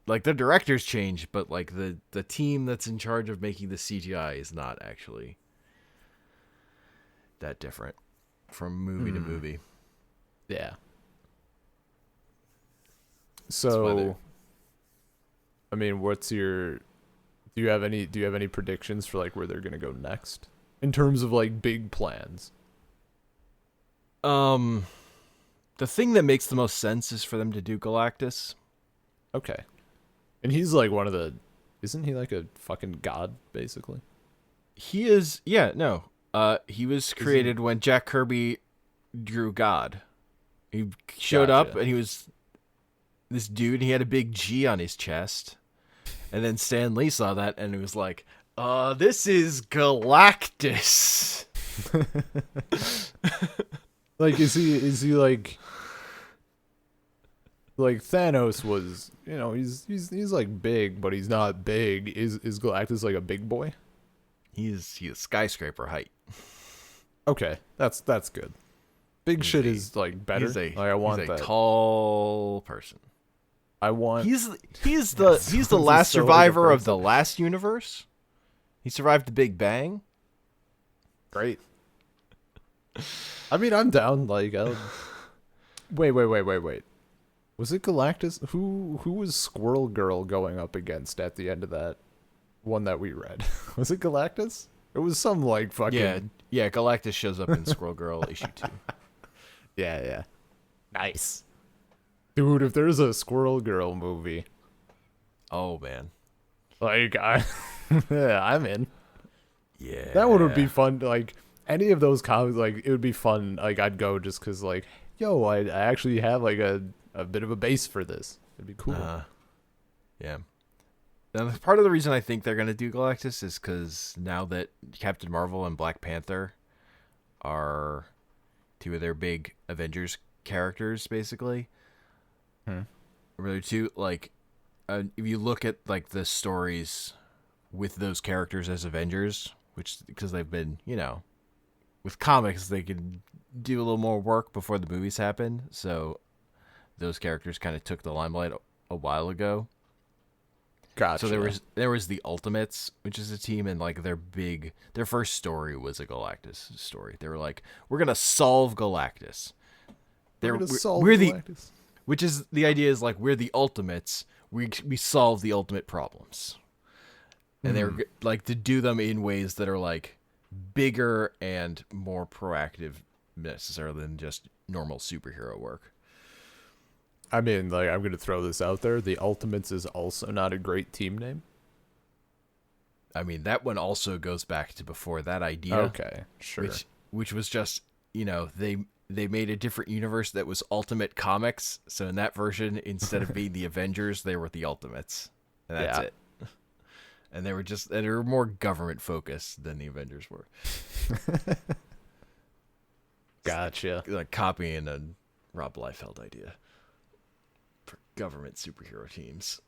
like, the directors change, but, like, the team that's in charge of making the CGI is not actually that different from movie to movie. Yeah. That's why So, I mean, do you have any predictions for like where they're gonna go next in terms of like big plans? The thing that makes the most sense is for them to do Galactus. Okay. And he's like one of the, isn't he like a fucking god basically? He is, yeah, no. He was created when Jack Kirby drew God. He showed up Gotcha. and he was this dude. He had a big G on his chest, and then Stan Lee saw that and he was like, this is Galactus." Like, is he like Thanos was, you know, he's like big, but he's not big. Is Galactus like a big boy? He's skyscraper height. Okay, that's good. Big shit is like better. Like, I want he's a that. tall person. I want. He's the This the is last so like a survivor of person. the last universe. He survived the Big Bang. Great. I mean, I'm down. Like, wait. Was it Galactus? Who was Squirrel Girl going up against at the end of that one that we read? Was it Galactus? It was some like fucking Yeah. Galactus shows up in Squirrel Girl issue 2. yeah. Nice, dude. If there's a Squirrel Girl movie, Oh man. like yeah, I'm in. Yeah. That one would be fun. Like any of those comics, like it would be fun. Like I'd go just because, like, yo, I actually have like a bit of a base for this. It'd be cool. Yeah. Now, part of the reason I think they're gonna do Galactus is because now that Captain Marvel and Black Panther are two of their big Avengers characters, basically. Really, two, like, if you look at like the stories with those characters as Avengers, which because they've been, you know, with comics they can do a little more work before the movies happen, so those characters kind of took the limelight a while ago. Gotcha. So there was the Ultimates, which is a team, and like their first story was a Galactus story. They were like, we're gonna solve Galactus. We're the Galactus. which is the idea is like we're the Ultimates. We solve the ultimate problems, and they're like to do them in ways that are like bigger and more proactive necessarily than just normal superhero work. I mean, like, I'm gonna throw this out there. The Ultimates is also not a great team name. I mean, that one also goes back to before that idea. Okay, sure. Which was just, you know, they made a different universe that was Ultimate Comics. So in that version, instead of being the Avengers, they were the Ultimates. And that's it. And they were more government focused than the Avengers were. Gotcha. Like copying a Rob Liefeld idea for government superhero teams.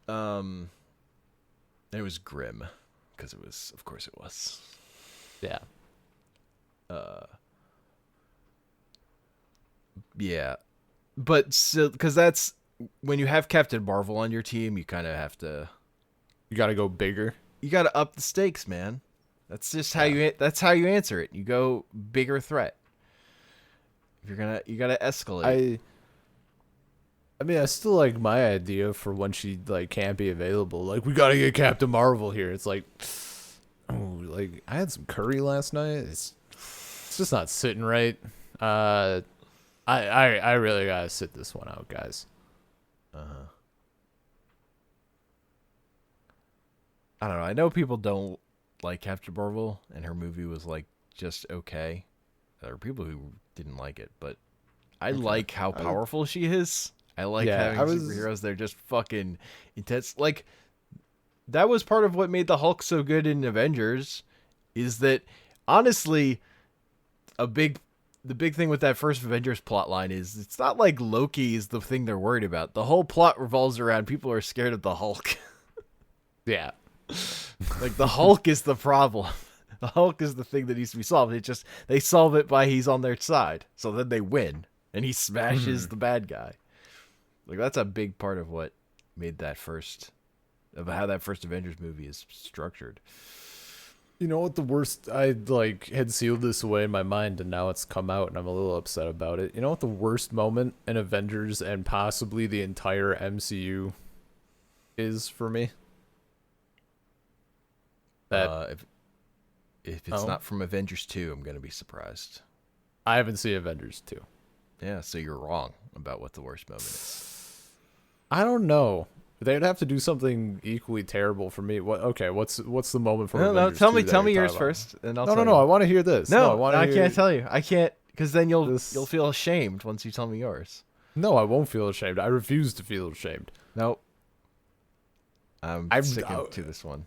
It was grim because it was, of course it was. Yeah. Yeah. But so, because that's when you have Captain Marvel on your team, you kind of have to. You gotta go bigger. You got to up the stakes, man. That's just how you. That's how you answer it. You go bigger threat. If you gotta escalate. I mean, I still like my idea for when she like can't be available. Like, we gotta get Captain Marvel here. It's like, oh, like I had some curry last night. It's just not sitting right. I really gotta sit this one out, guys. Uh-huh. I don't know. I know people don't like Captain Marvel, and her movie was like just okay. There are people who didn't like it, but I Okay. like how powerful she is. I like Yeah, having I was. superheroes. They're just fucking intense. Like that was part of what made the Hulk so good in Avengers, is that honestly, a big the big thing with that first Avengers plotline is it's not like Loki is the thing they're worried about. The whole plot revolves around people are scared of the Hulk. Yeah. Like the Hulk is the problem. The Hulk is the thing that needs to be solved. It just they solve it by he's on their side. So then they win and he smashes the bad guy. Like that's a big part of what made that first of how that first Avengers movie is structured. You know what the worst? I like had sealed this away in my mind, and now it's come out, and I'm a little upset about it. You know what the worst moment in Avengers and possibly the entire MCU is for me? That If it's not from Avengers 2, I'm going to be surprised. I haven't seen Avengers 2. Yeah, so you're wrong about what the worst moment is. I don't know. They'd have to do something equally terrible for me. What? Okay, what's the moment from Avengers 2 tell that me you're yours talking about? first, and I'll No, tell no, no. I you. want to hear this. No, I want to I hear. can't tell you. I can't because then you'll This- feel ashamed once you tell me yours. No, I won't feel ashamed. I refuse to feel ashamed. Nope. I'm sticking to this one.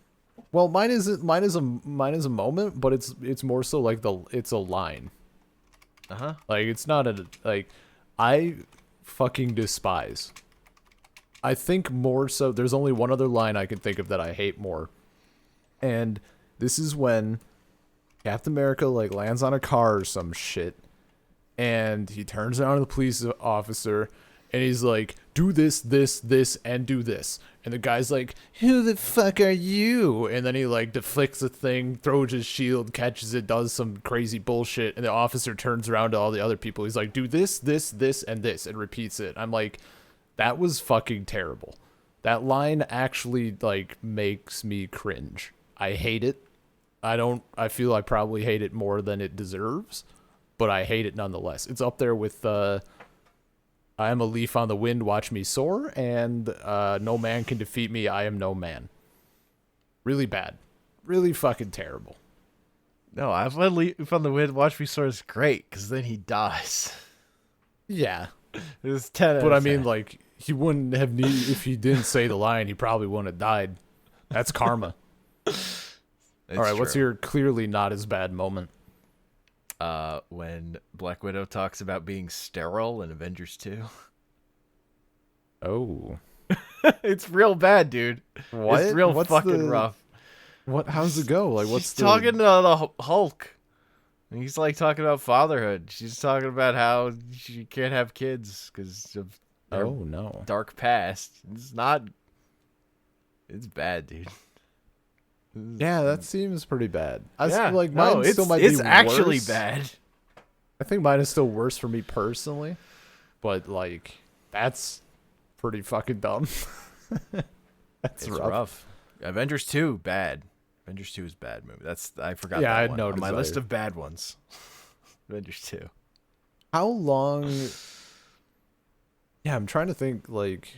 Well, mine is a moment, but it's more so like it's a line. Uh-huh. Like it's not a like I fucking despise. I think more so there's only one other line I can think of that I hate more. And this is when Captain America like lands on a car or some shit and he turns around to the police officer and he's like, do this, this, this, and do this. And the guy's like, who the fuck are you? And then he like deflects the thing, throws his shield, catches it, does some crazy bullshit. And the officer turns around to all the other people. He's like, do this, this, this, and this, and repeats it. I'm like, that was fucking terrible. That line actually like makes me cringe. I hate it. I feel I probably hate it more than it deserves, but I hate it nonetheless. It's up there with I am a leaf on the wind, watch me soar, and no man can defeat me, I am no man. Really bad. Really fucking terrible. No, I've let Leaf on the Wind Watch Me Soar is great because then he dies. Yeah. It was 10 But I mean, like, he wouldn't have needed, if he didn't say the line, he probably wouldn't have died. That's karma. All right, what's your clearly not as bad moment? When Black Widow talks about being sterile in Avengers 2. Oh. It's real bad, dude. What? It's real What's fucking rough. What? How's it go? Like, what's She's talking to the Hulk. And he's like talking about fatherhood. She's talking about how she can't have kids because of their Oh, no. dark past. It's not. It's bad, dude. Yeah, that seems pretty bad. Yeah, like no, mine it's still might be actually worse. bad. I think mine is still worse for me personally, but like that's pretty fucking dumb. That's It's rough. rough. Avengers 2, bad. Avengers 2 is bad movie. I forgot Yeah, that I one noticed on my that. list of bad ones. Avengers 2. How long? Yeah, I'm trying to think. Like,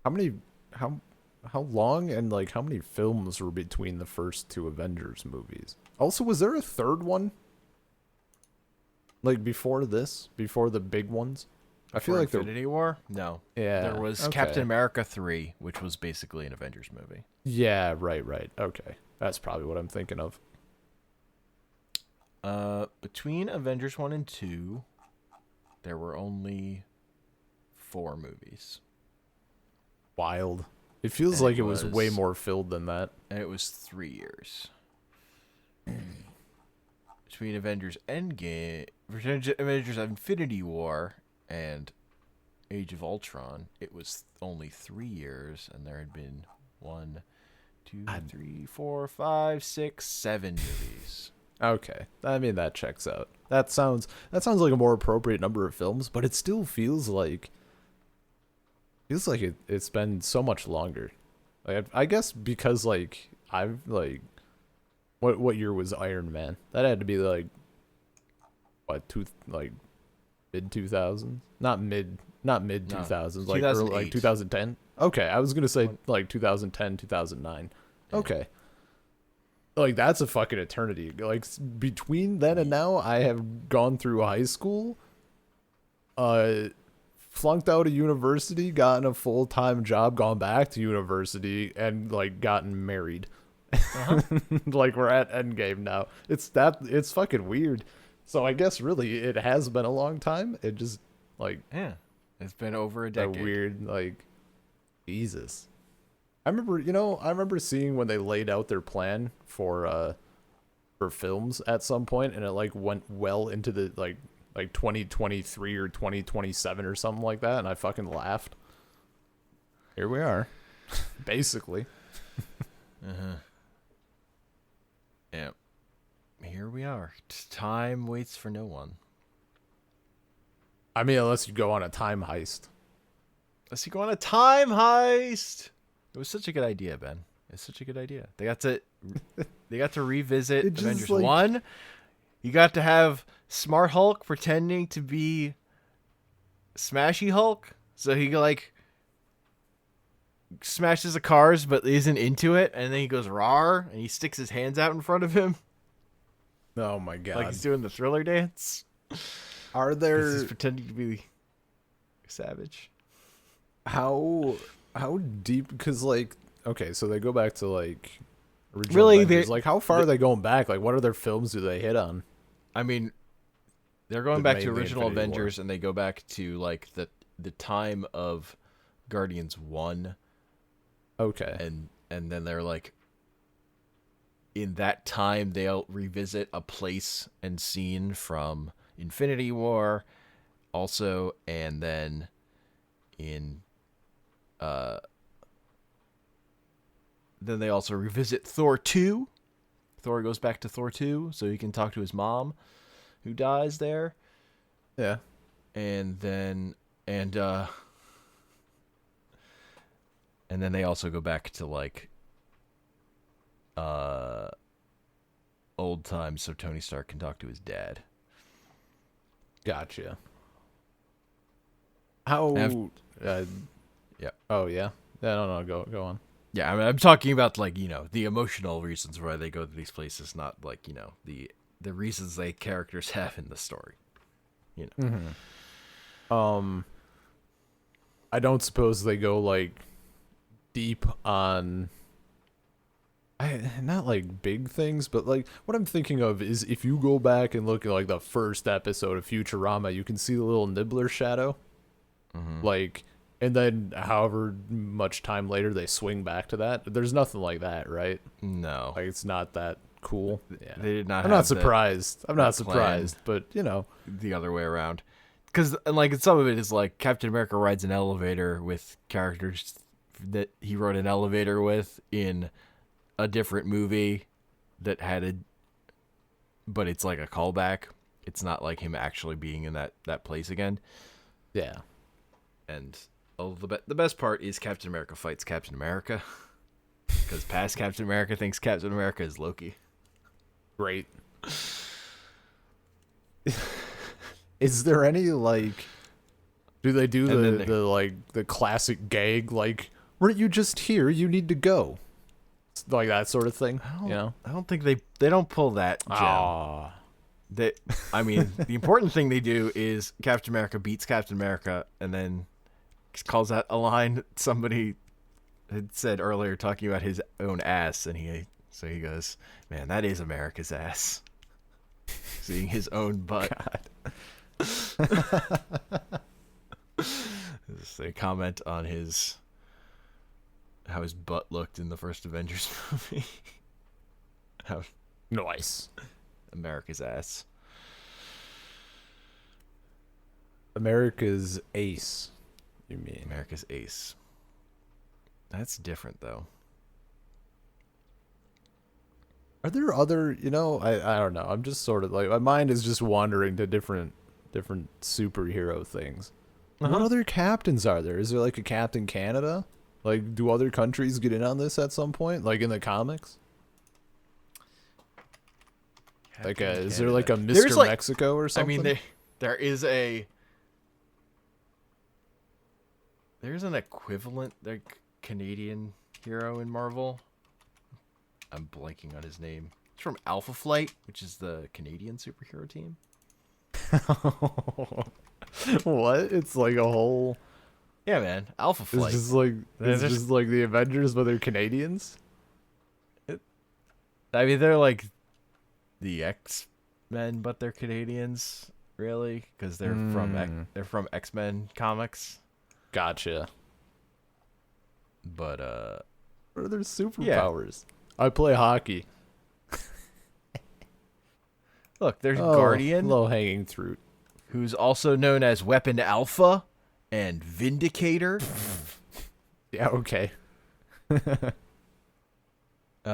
how many? How long and like how many films were between the first two Avengers movies? Also, was there a third one? Like before this, before the big ones? I feel like Infinity War? No. Yeah, There was okay. Captain America 3, which was basically an Avengers movie. Yeah, right. Okay. That's probably what I'm thinking of. Between Avengers 1 and 2, there were only 4 movies. Wild. It feels And like it it was way was- more filled than that. And it was 3 years. Between Avengers Endgame, Avengers Infinity War, and Age of Ultron, it was only 3 years, and there had been 1, 2, 3, 4, 5, 6, 7 movies. Okay, I mean that checks out. That sounds like a more appropriate number of films, but it still feels like it's been so much longer. Like I guess because like I've like what year was Iron Man? That had to be like what two like mid 2000s? Not mid No, 2000s, it's like early like 2008. 2010. Okay, I was gonna say One- like 2010 2009. Yeah. Okay, like that's a fucking eternity. Like between then and now, I have gone through high school, uh, flunked out of university, gotten a full time job, gone back to university, and like gotten married. Uh-huh. Like we're at Endgame now. It's fucking weird. So I guess really it has been a long time. It just like Yeah. It's been over a a decade. weird like Jesus. I remember seeing when they laid out their plan for films at some point, and it like went well into the like 2023 or 2027 or something like that, and I fucking laughed. Here we are, basically. Uh-huh. Yeah. Here we are. Time waits for no one. I mean, unless you go on a time heist. Let's go on a time heist. It was such a good idea, Ben. It's such a good idea. They got to revisit It just Avengers like 1. You got to have Smart Hulk pretending to be Smashy Hulk, so he like smashes the cars but isn't into it, and then he goes rawr and he sticks his hands out in front of him oh my like god. he's doing the Thriller dance Are because he's there pretending to be savage. how how deep because like okay, so they go back to like original Really, Avengers. Like how far are they going back? Like what other films do they hit on? I mean, they're going Like back to mainly original Infinity War. Avengers, and they go back to like the time of Guardians 1, Okay. and then they're like in that time they'll revisit a place and scene from Infinity War also, and then in uh then they also revisit Thor 2. Thor goes back to Thor 2 so he can talk to his mom who dies there. Yeah. And then and uh and then they also go back to like uh old times so Tony Stark can talk to his dad. Gotcha. And How? yeah. Oh yeah. Yeah. No. No. Go on. Yeah, I mean, I'm talking about like, the emotional reasons why they go to these places, not like, the reasons they characters have in the story. You know. Um. I don't suppose they go like deep on. Not like big things, but like what I'm thinking of is if you go back and look at like the first episode of Futurama, you can see the little Nibbler shadow. Like, and then however much time later they swing back to that. There's nothing like that, right? No. Like it's not that cool. Yeah. They did not I'm not have surprised. I'm not that plan surprised, but you know, the other way around. Cuz like some of it is like Captain America rides an elevator with characters that he rode an elevator with in a different movie that had a but it's like a callback. It's not like him actually being in that place again. yeah. And the best part is Captain America fights Captain America because past Captain America thinks Captain America is Loki. Great. Is there any like do they do And then the like the classic gag like weren't you just here, you need to go? Like that sort of thing, you know? I don't think they don't pull that gem. Ah. I mean, the important thing they do is Captain America beats Captain America and then calls out a line somebody had said earlier talking about his own ass, and he goes, "Man, that is America's ass." Seeing his own butt. They comment on how his butt looked in the first Avengers movie. How Nice. America's ass. America's ace, you mean? America's ace. That's different though. Are there other, I don't know. I'm just sort of like my mind is just wandering to different superhero things. What Uh-huh. other captains are there? Is there like a Captain Canada? Like, do other countries get in on this at some point? Like in the comics? Like, Captain is there like Canada. a There's Mr. like, Mexico or I mean, something? there's an equivalent like Canadian hero in Marvel. I'm blanking on his name. It's from Alpha Flight, which is the Canadian superhero team. What? It's like a whole. Yeah, man, Alpha It's Flight. just like They're it's just, just like the Avengers, but they're Canadians. I mean, they're like the X Men, but they're Canadians, really, because they're from X Men comics. Gotcha. But What are their yeah. superpowers? I play hockey. Look, there's Oh, Guardian, low hanging fruit. who's also known as Weapon Alpha and Vindicator. Yeah, okay.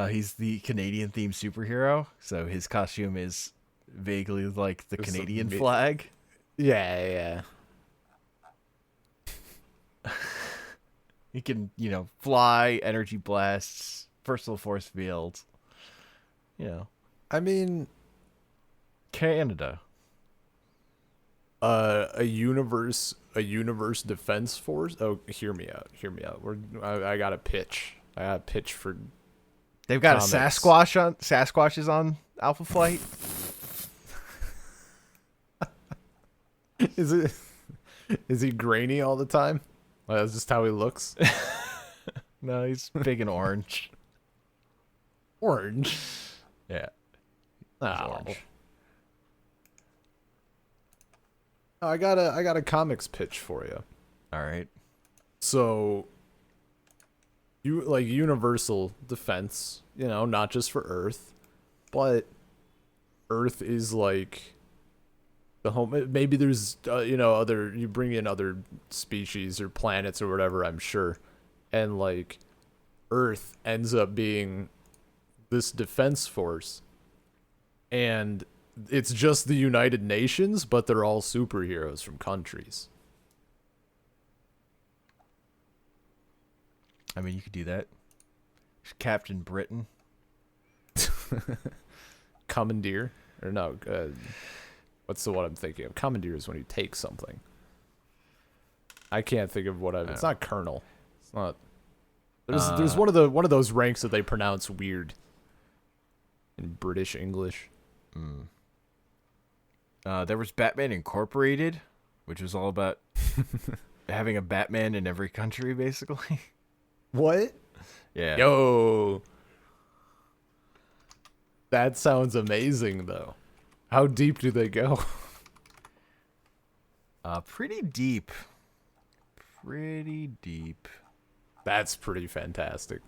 He's the Canadian themed superhero, so his costume is vaguely like the There's some Canadian flag. Yeah. He can, fly, energy blasts, personal force fields. You know, I mean, Canada. a universe defense force. Oh, hear me out. I got a pitch. I got a pitch for They've got comics. Sasquatch is on Alpha Flight. Is it? Is he grainy all the time? Like, that's just how he looks. No, he's big and orange. Orange. Yeah, he's Oh. orange. I got a comics pitch for you. All right. So you like universal defense, not just for Earth, but Earth is like the home. Maybe there's other, you bring in other species or planets or whatever, I'm sure. And like Earth ends up being this defense force, and it's just the United Nations, but they're all superheroes from countries. I mean, you could do that. Captain Britain. Commandeer, or no, what's the one I'm thinking of? Commandeer is when you take something. I can't think of what I. It's not colonel. It's not. There's one of those ranks that they pronounce weird in British English. There was Batman Incorporated, which was all about having a Batman in every country, basically. What? Yeah. Yo, that sounds amazing though. How deep do they go? Pretty deep. Pretty deep. That's pretty fantastic.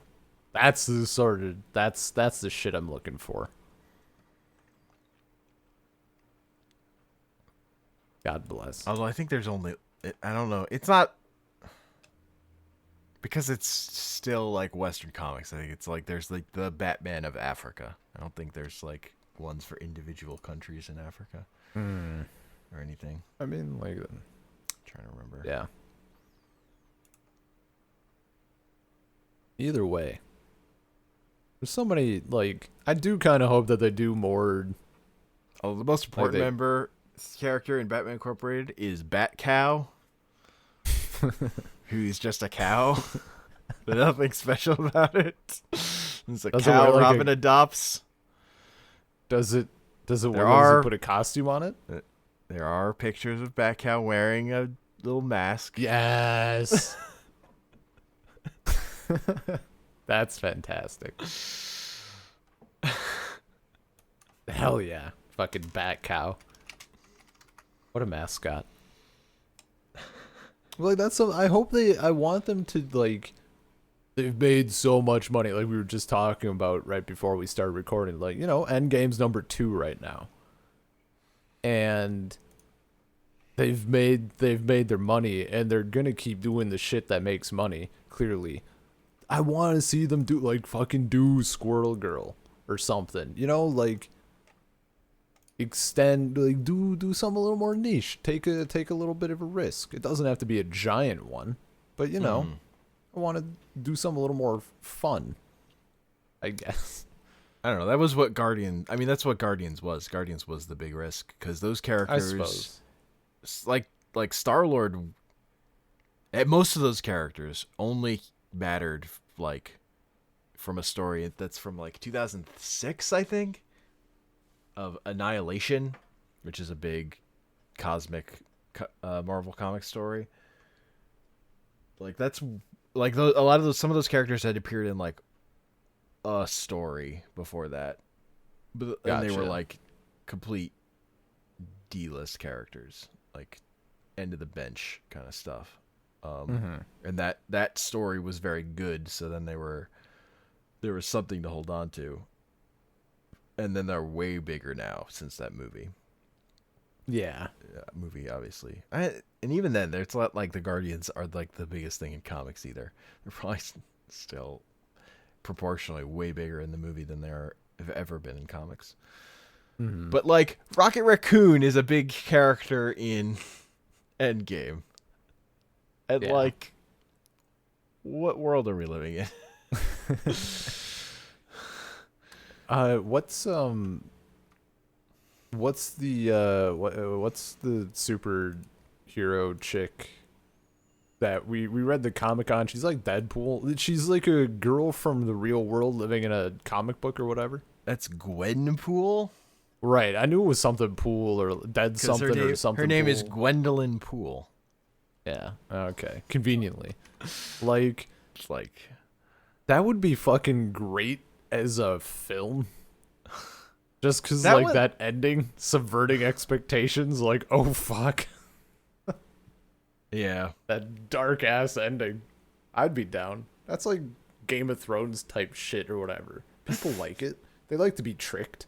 That's the shit I'm looking for. God bless. Although I think there's only, I don't know. It's not, because it's still like Western comics. I think it's like there's like the Batman of Africa. I don't think there's like ones for individual countries in Africa or anything. I mean, like, I'm trying to remember. yeah. Either way, there's so many, like, I do kind of hope that they do more. Oh, the most important character in Batman Incorporated is Bat Cow, who's just a cow. There's nothing special about it. It's a Does it cow wear, like, Robin adopts. Does it There does are- it put a costume on it? There are pictures of Bat Cow wearing a little mask. Yes. That's fantastic. Hell yeah. Fucking Bat Cow. What a mascot. Like, that's so, I want them to, like, they've made so much money, like we were just talking about right before we started recording. Like, Endgame's number 2 right now. And they've made their money, and they're gonna keep doing the shit that makes money, clearly. I want to see them do, like, fucking do Squirrel Girl or something. You know, like extend, like do something a little more niche. Take a little bit of a risk. It doesn't have to be a giant one, but you know, I want to do something a little more fun, I guess. I don't know. That was what Guardian. I mean, that's what Guardians was. Guardians was the big risk because those I characters, suppose. like Star-Lord, most of those characters only mattered like from a story that's from like 2006, I think, of Annihilation, which is a big cosmic Marvel comic story. Like that's like a lot of those, some of those characters had appeared in like a story before that, but and they were Gotcha. like complete D-list characters, like end of the bench kind of stuff. And that story was very good, so then there was something to hold on to. And then they're way bigger now since that movie. Yeah. Movie, obviously. And even then, it's not like the Guardians are like the biggest thing in comics either. They're probably still proportionally way bigger in the movie than have ever been in comics. But like Rocket Raccoon is a big character in Endgame. And Yeah. like, what world are we living in? What's the superhero chick that we read the comic on? She's like Deadpool. She's like a girl from the real world living in a comic book or whatever. That's Gwenpool? Right. I knew it was something Pool or Dead 'Cause something or something. her name is Pool. Gwendolyn Poole. Yeah. Okay. Conveniently. Like, It's like, that would be fucking great as a film. Just because, That like, would- that ending, subverting expectations, like, oh, fuck. yeah. That dark-ass ending. I'd be down. That's like Game of Thrones type shit or whatever. People like it. They like to be tricked.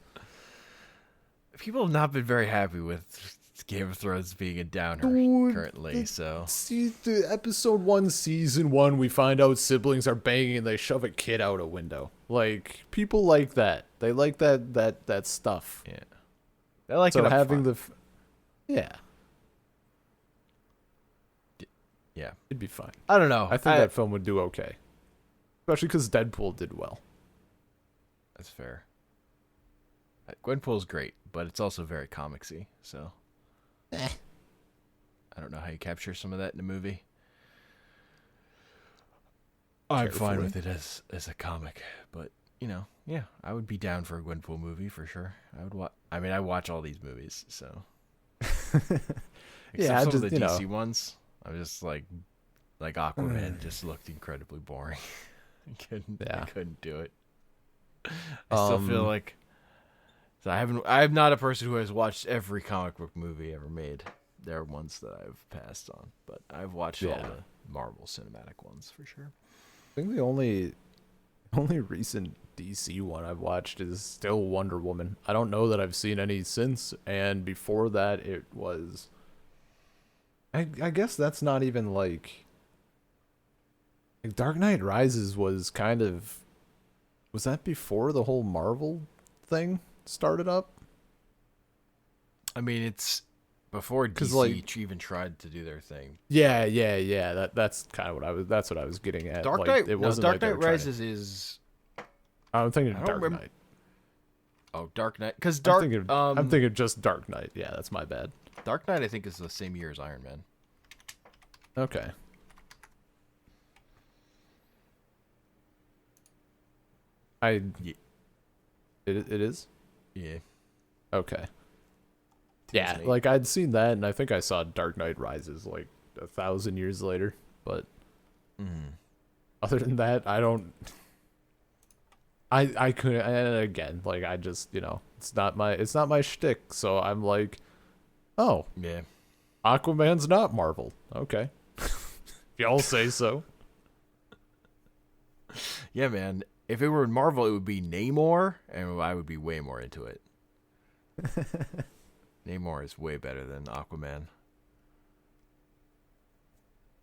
People have not been very happy with Game of Thrones being a downer currently, so. See, the episode 1, season 1, we find out siblings are banging and they shove a kid out a window. Like, people like that. They like that stuff. Yeah. I like So it up having front. yeah, Yeah. it'd be fine. I don't know. I think that film would do okay. Especially because Deadpool did well. That's fair. Gwenpool's great, but it's also very comicsy, so. I don't know how you capture some of that in a movie. I'm fine Carefully. with it as a comic, but you know, yeah, I would be down for a Gwenpool movie for sure. I would watch. I mean, I watch all these movies, so. Except Yeah, some just, of the you know. DC ones. I was just like Aquaman just looked incredibly boring. I couldn't do it. I still feel like. So I'm not a person who has watched every comic book movie ever made. There are ones that I've passed on, but I've watched all the Marvel cinematic ones for sure. I think the only recent DC one I've watched is still Wonder Woman. I don't know that I've seen any since, and before that it was. I guess that's not even like Dark Knight Rises was kind of. Was that before the whole Marvel thing started up? I mean, it's before DC like, even tried to do their thing. Yeah. That's kind of what I was. That's what I was getting at. Dark like, Knight. It wasn't Dark like they Knight were trying Rises is. I'm thinking I of don't Dark remem- Knight. Oh, Dark Knight. Because I'm thinking of just Dark Knight. Yeah, that's my bad. Dark Knight, I think, is the same year as Iron Man. Okay. Yeah. It is? Yeah. Okay. Yeah, 2008. like I'd seen that, and I think I saw Dark Knight Rises like 1,000 years later. But other than that, I don't. I couldn't. And again, like I just it's not my shtick. So I'm like, oh, Yeah. Aquaman's not Marvel. Okay, if y'all say so. Yeah, man. If it were Marvel, it would be Namor, and I would be way more into it. Namor is way better than Aquaman.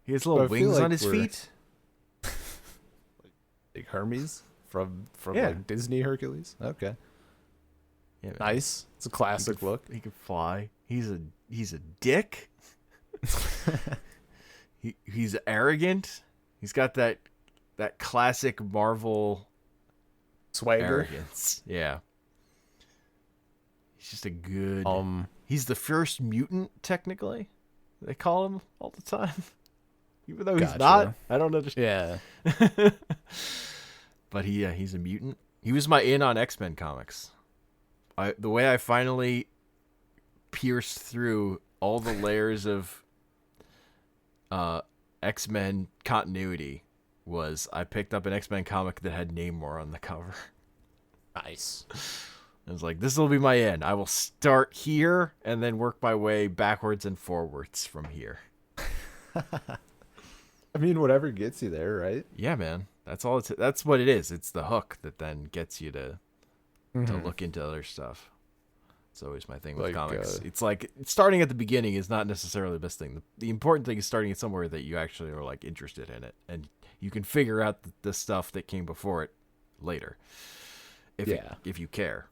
He has little But I feel wings like on his we're- feet. Like Hermes from Yeah. like Disney Hercules. Okay, Yeah, man. nice. It's a classic look. He could fly. He's a dick. He's arrogant. He's got that classic Marvel Swagger. arrogance. Yeah. He's just a good. He's the first mutant, technically. They call him all the time, even though he's Gotcha. not. I don't understand. Yeah. But he's a mutant. He was my in on X-Men comics. The way I finally pierced through all the layers of X-Men continuity was I picked up an X-Men comic that had Namor on the cover. Nice. I was like, this will be my end. I will start here and then work my way backwards and forwards from here. I mean, whatever gets you there, right? Yeah, man. That's all. That's what it is. It's the hook that then gets you to look into other stuff. It's always my thing with Like, comics. It's like starting at the beginning is not necessarily the best thing. The important thing is starting at somewhere that you actually are like interested in it, and you can figure out the stuff that came before it later. If you care,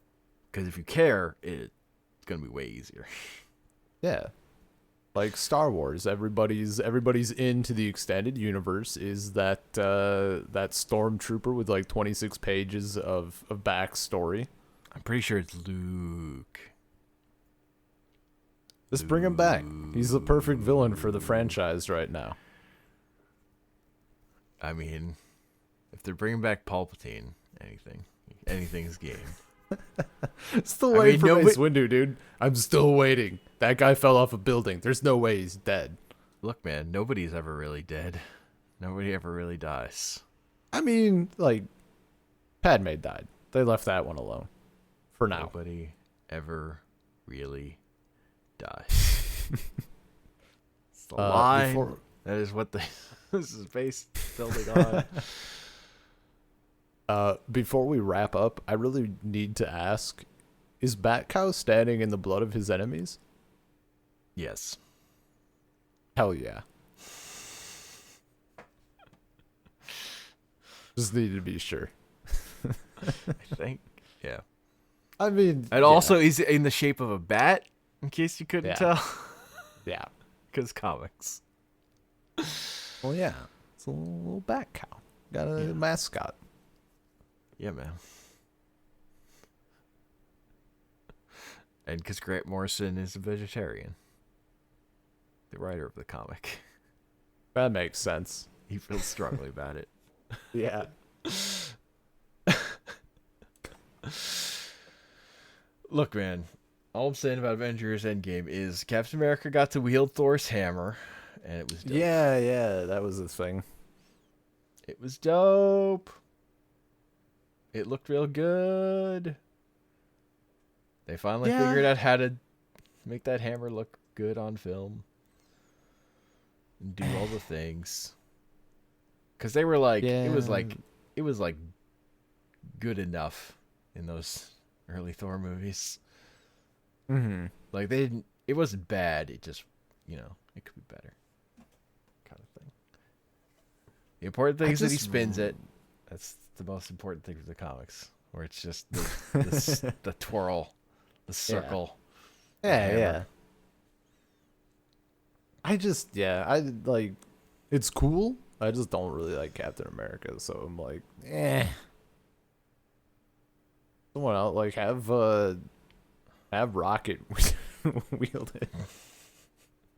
because if you care, it's gonna be way easier. Yeah. Like Star Wars, everybody's into the extended universe is that stormtrooper with like 26 pages of backstory. I'm pretty sure it's Luke. Just bring him back. He's the perfect villain for the franchise right now. I mean, if they're bringing back Palpatine, anything's game. Still waiting for Mace Windu, dude. I'm still waiting. That guy fell off a building. There's no way he's dead. Look, man, nobody's ever really dead. Nobody ever really dies. I mean, like, Padme died. They left that one alone. For now. Nobody ever really dies. It's the line. That is what this is based building on. Before we wrap up, I really need to ask, is Batcow standing in the blood of his enemies? Yes. Hell yeah. Just needed to be sure. I think. Yeah. I mean, and also he's in the shape of a bat, in case you couldn't tell. Yeah. Because comics. Well, yeah. It's a little bat cow. Got a mascot. Yeah, man. And because Grant Morrison is a vegetarian. The writer of the comic. That makes sense. He feels strongly about it. Yeah. Look, man. All I'm saying about Avengers Endgame is Captain America got to wield Thor's hammer, and it was dope. Yeah, that was the thing. It was dope. It looked real good. They finally figured out how to make that hammer look good on film. And do all the things. Because they were like, it was like good enough in those early Thor movies. Mm-hmm. Like it wasn't bad. It just, it could be better. Kind of thing. The important thing is that he spins it. That's the most important thing for the comics. Where it's just the twirl, the circle. Yeah. I like, it's cool. I just don't really like Captain America, so I'm like, someone else, like, have Rocket wield it.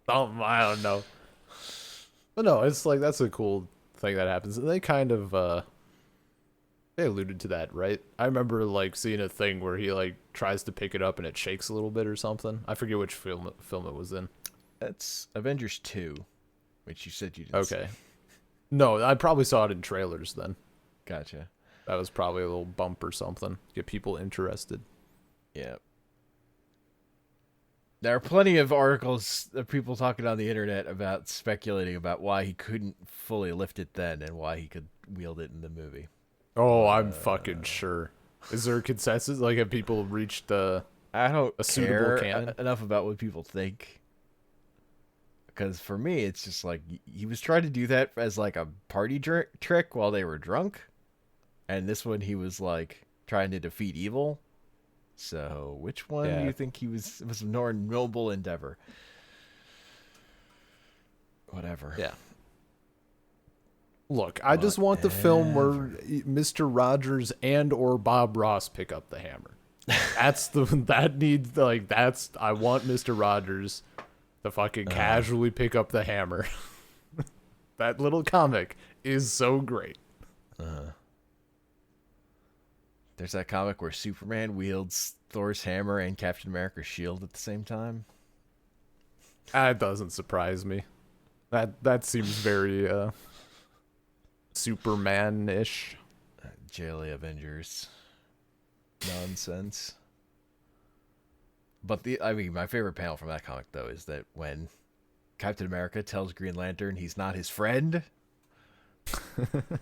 I don't know. But no, it's like, that's a cool thing that happens. And they kind of, they alluded to that, right? I remember, like, seeing a thing where he, like, tries to pick it up and it shakes a little bit or something. I forget which film it was in. That's Avengers 2, which you said you didn't see. Okay. No, I probably saw it in trailers then. Gotcha. That was probably a little bump or something. Get people interested. Yeah. There are plenty of articles of people talking on the internet about speculating about why he couldn't fully lift it then and why he could wield it in the movie. Oh, I'm fucking sure. Is there a consensus? Like, have people reached I don't a suitable care canon? enough about what people think. Because for me, it's just like he was trying to do that as like a party trick while they were drunk. and this one he was like trying to defeat evil. So which one do Yeah. you think he was a more noble endeavor? Whatever. Yeah. Look, I just want the film where Mr. Rogers and or Bob Ross pick up the hammer. That's I want Mr. Rogers to fucking casually pick up the hammer. That little comic is so great. There's that comic where Superman wields Thor's hammer and Captain America's shield at the same time. That doesn't surprise me. That seems very Superman-ish. Jelly Avengers nonsense. But my favorite panel from that comic though is that when Captain America tells Green Lantern he's not his friend.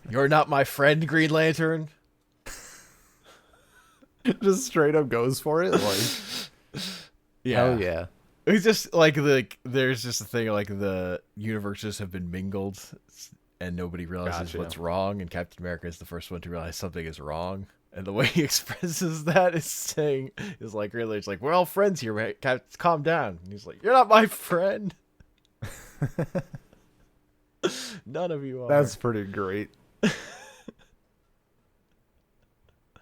You're not my friend, Green Lantern. Just straight up goes for it. Like, Yeah. hell yeah. It's just there's just a thing like the universes have been mingled and nobody realizes Gotcha. what's wrong, and Captain America is the first one to realize something is wrong. And the way he expresses that is like really, it's like, we're all friends here, man. Calm down. And he's like, you're not my friend. None of you are. That's pretty great.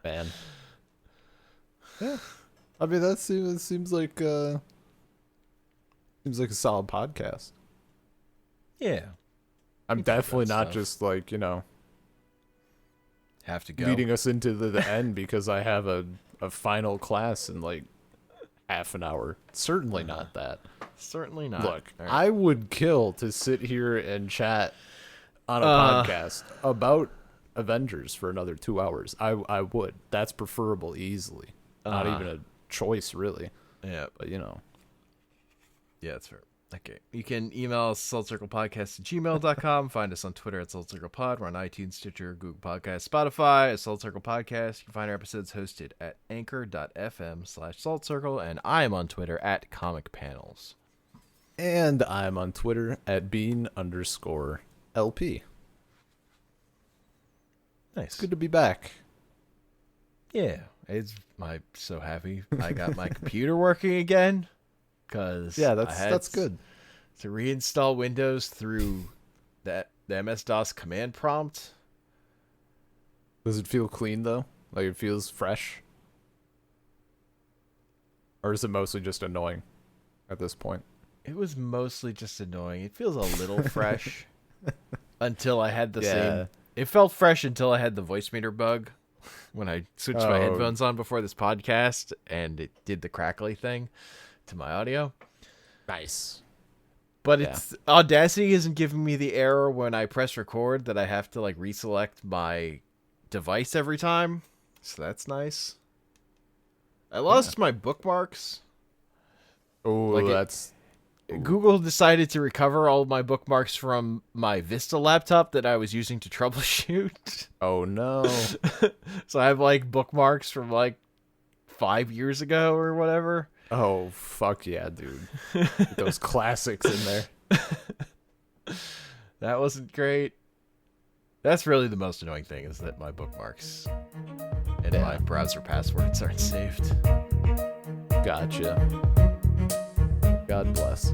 Man. Yeah. I mean, it seems like a solid podcast. Yeah. I'm definitely not just like, Have to go. leading us into the end because I have a final class in like half an hour. Certainly not that. Certainly not. Look, All right. I would kill to sit here and chat on a podcast about Avengers for another 2 hours. I would. That's preferable easily. Not even a choice, really. Yeah. But, Yeah, that's fair. Okay. You can email us saltcirclepodcast@gmail.com. Find us on Twitter at saltcirclepod. We're on iTunes, Stitcher, Google Podcasts, Spotify at Salt Circle Podcast. You can find our episodes hosted at anchor.fm/saltcircle. And I am on Twitter at Comic Panels. And I'm on Twitter at bean_LP. Nice. Good to be back. Yeah. I'm so happy I got my computer working again. Yeah, that's good. To reinstall Windows through the MS-DOS command prompt. Does it feel clean, though? Like it feels fresh? Or is it mostly just annoying at this point? It was mostly just annoying. It feels a little fresh until I had the same. It felt fresh until I had the voice meter bug when I switched my headphones on before this podcast, and it did the crackly thing to my audio. Nice. But it's Audacity isn't giving me the error when I press record that I have to like reselect my device every time. So that's nice. I lost my bookmarks. Oh, Google decided to recover all of my bookmarks from my Vista laptop that I was using to troubleshoot. Oh no. So I have like bookmarks from like 5 years ago or whatever. Oh, fuck yeah, dude. Get those classics in there. That wasn't great. That's really the most annoying thing, is that my bookmarks and my browser passwords aren't saved. Gotcha. God bless.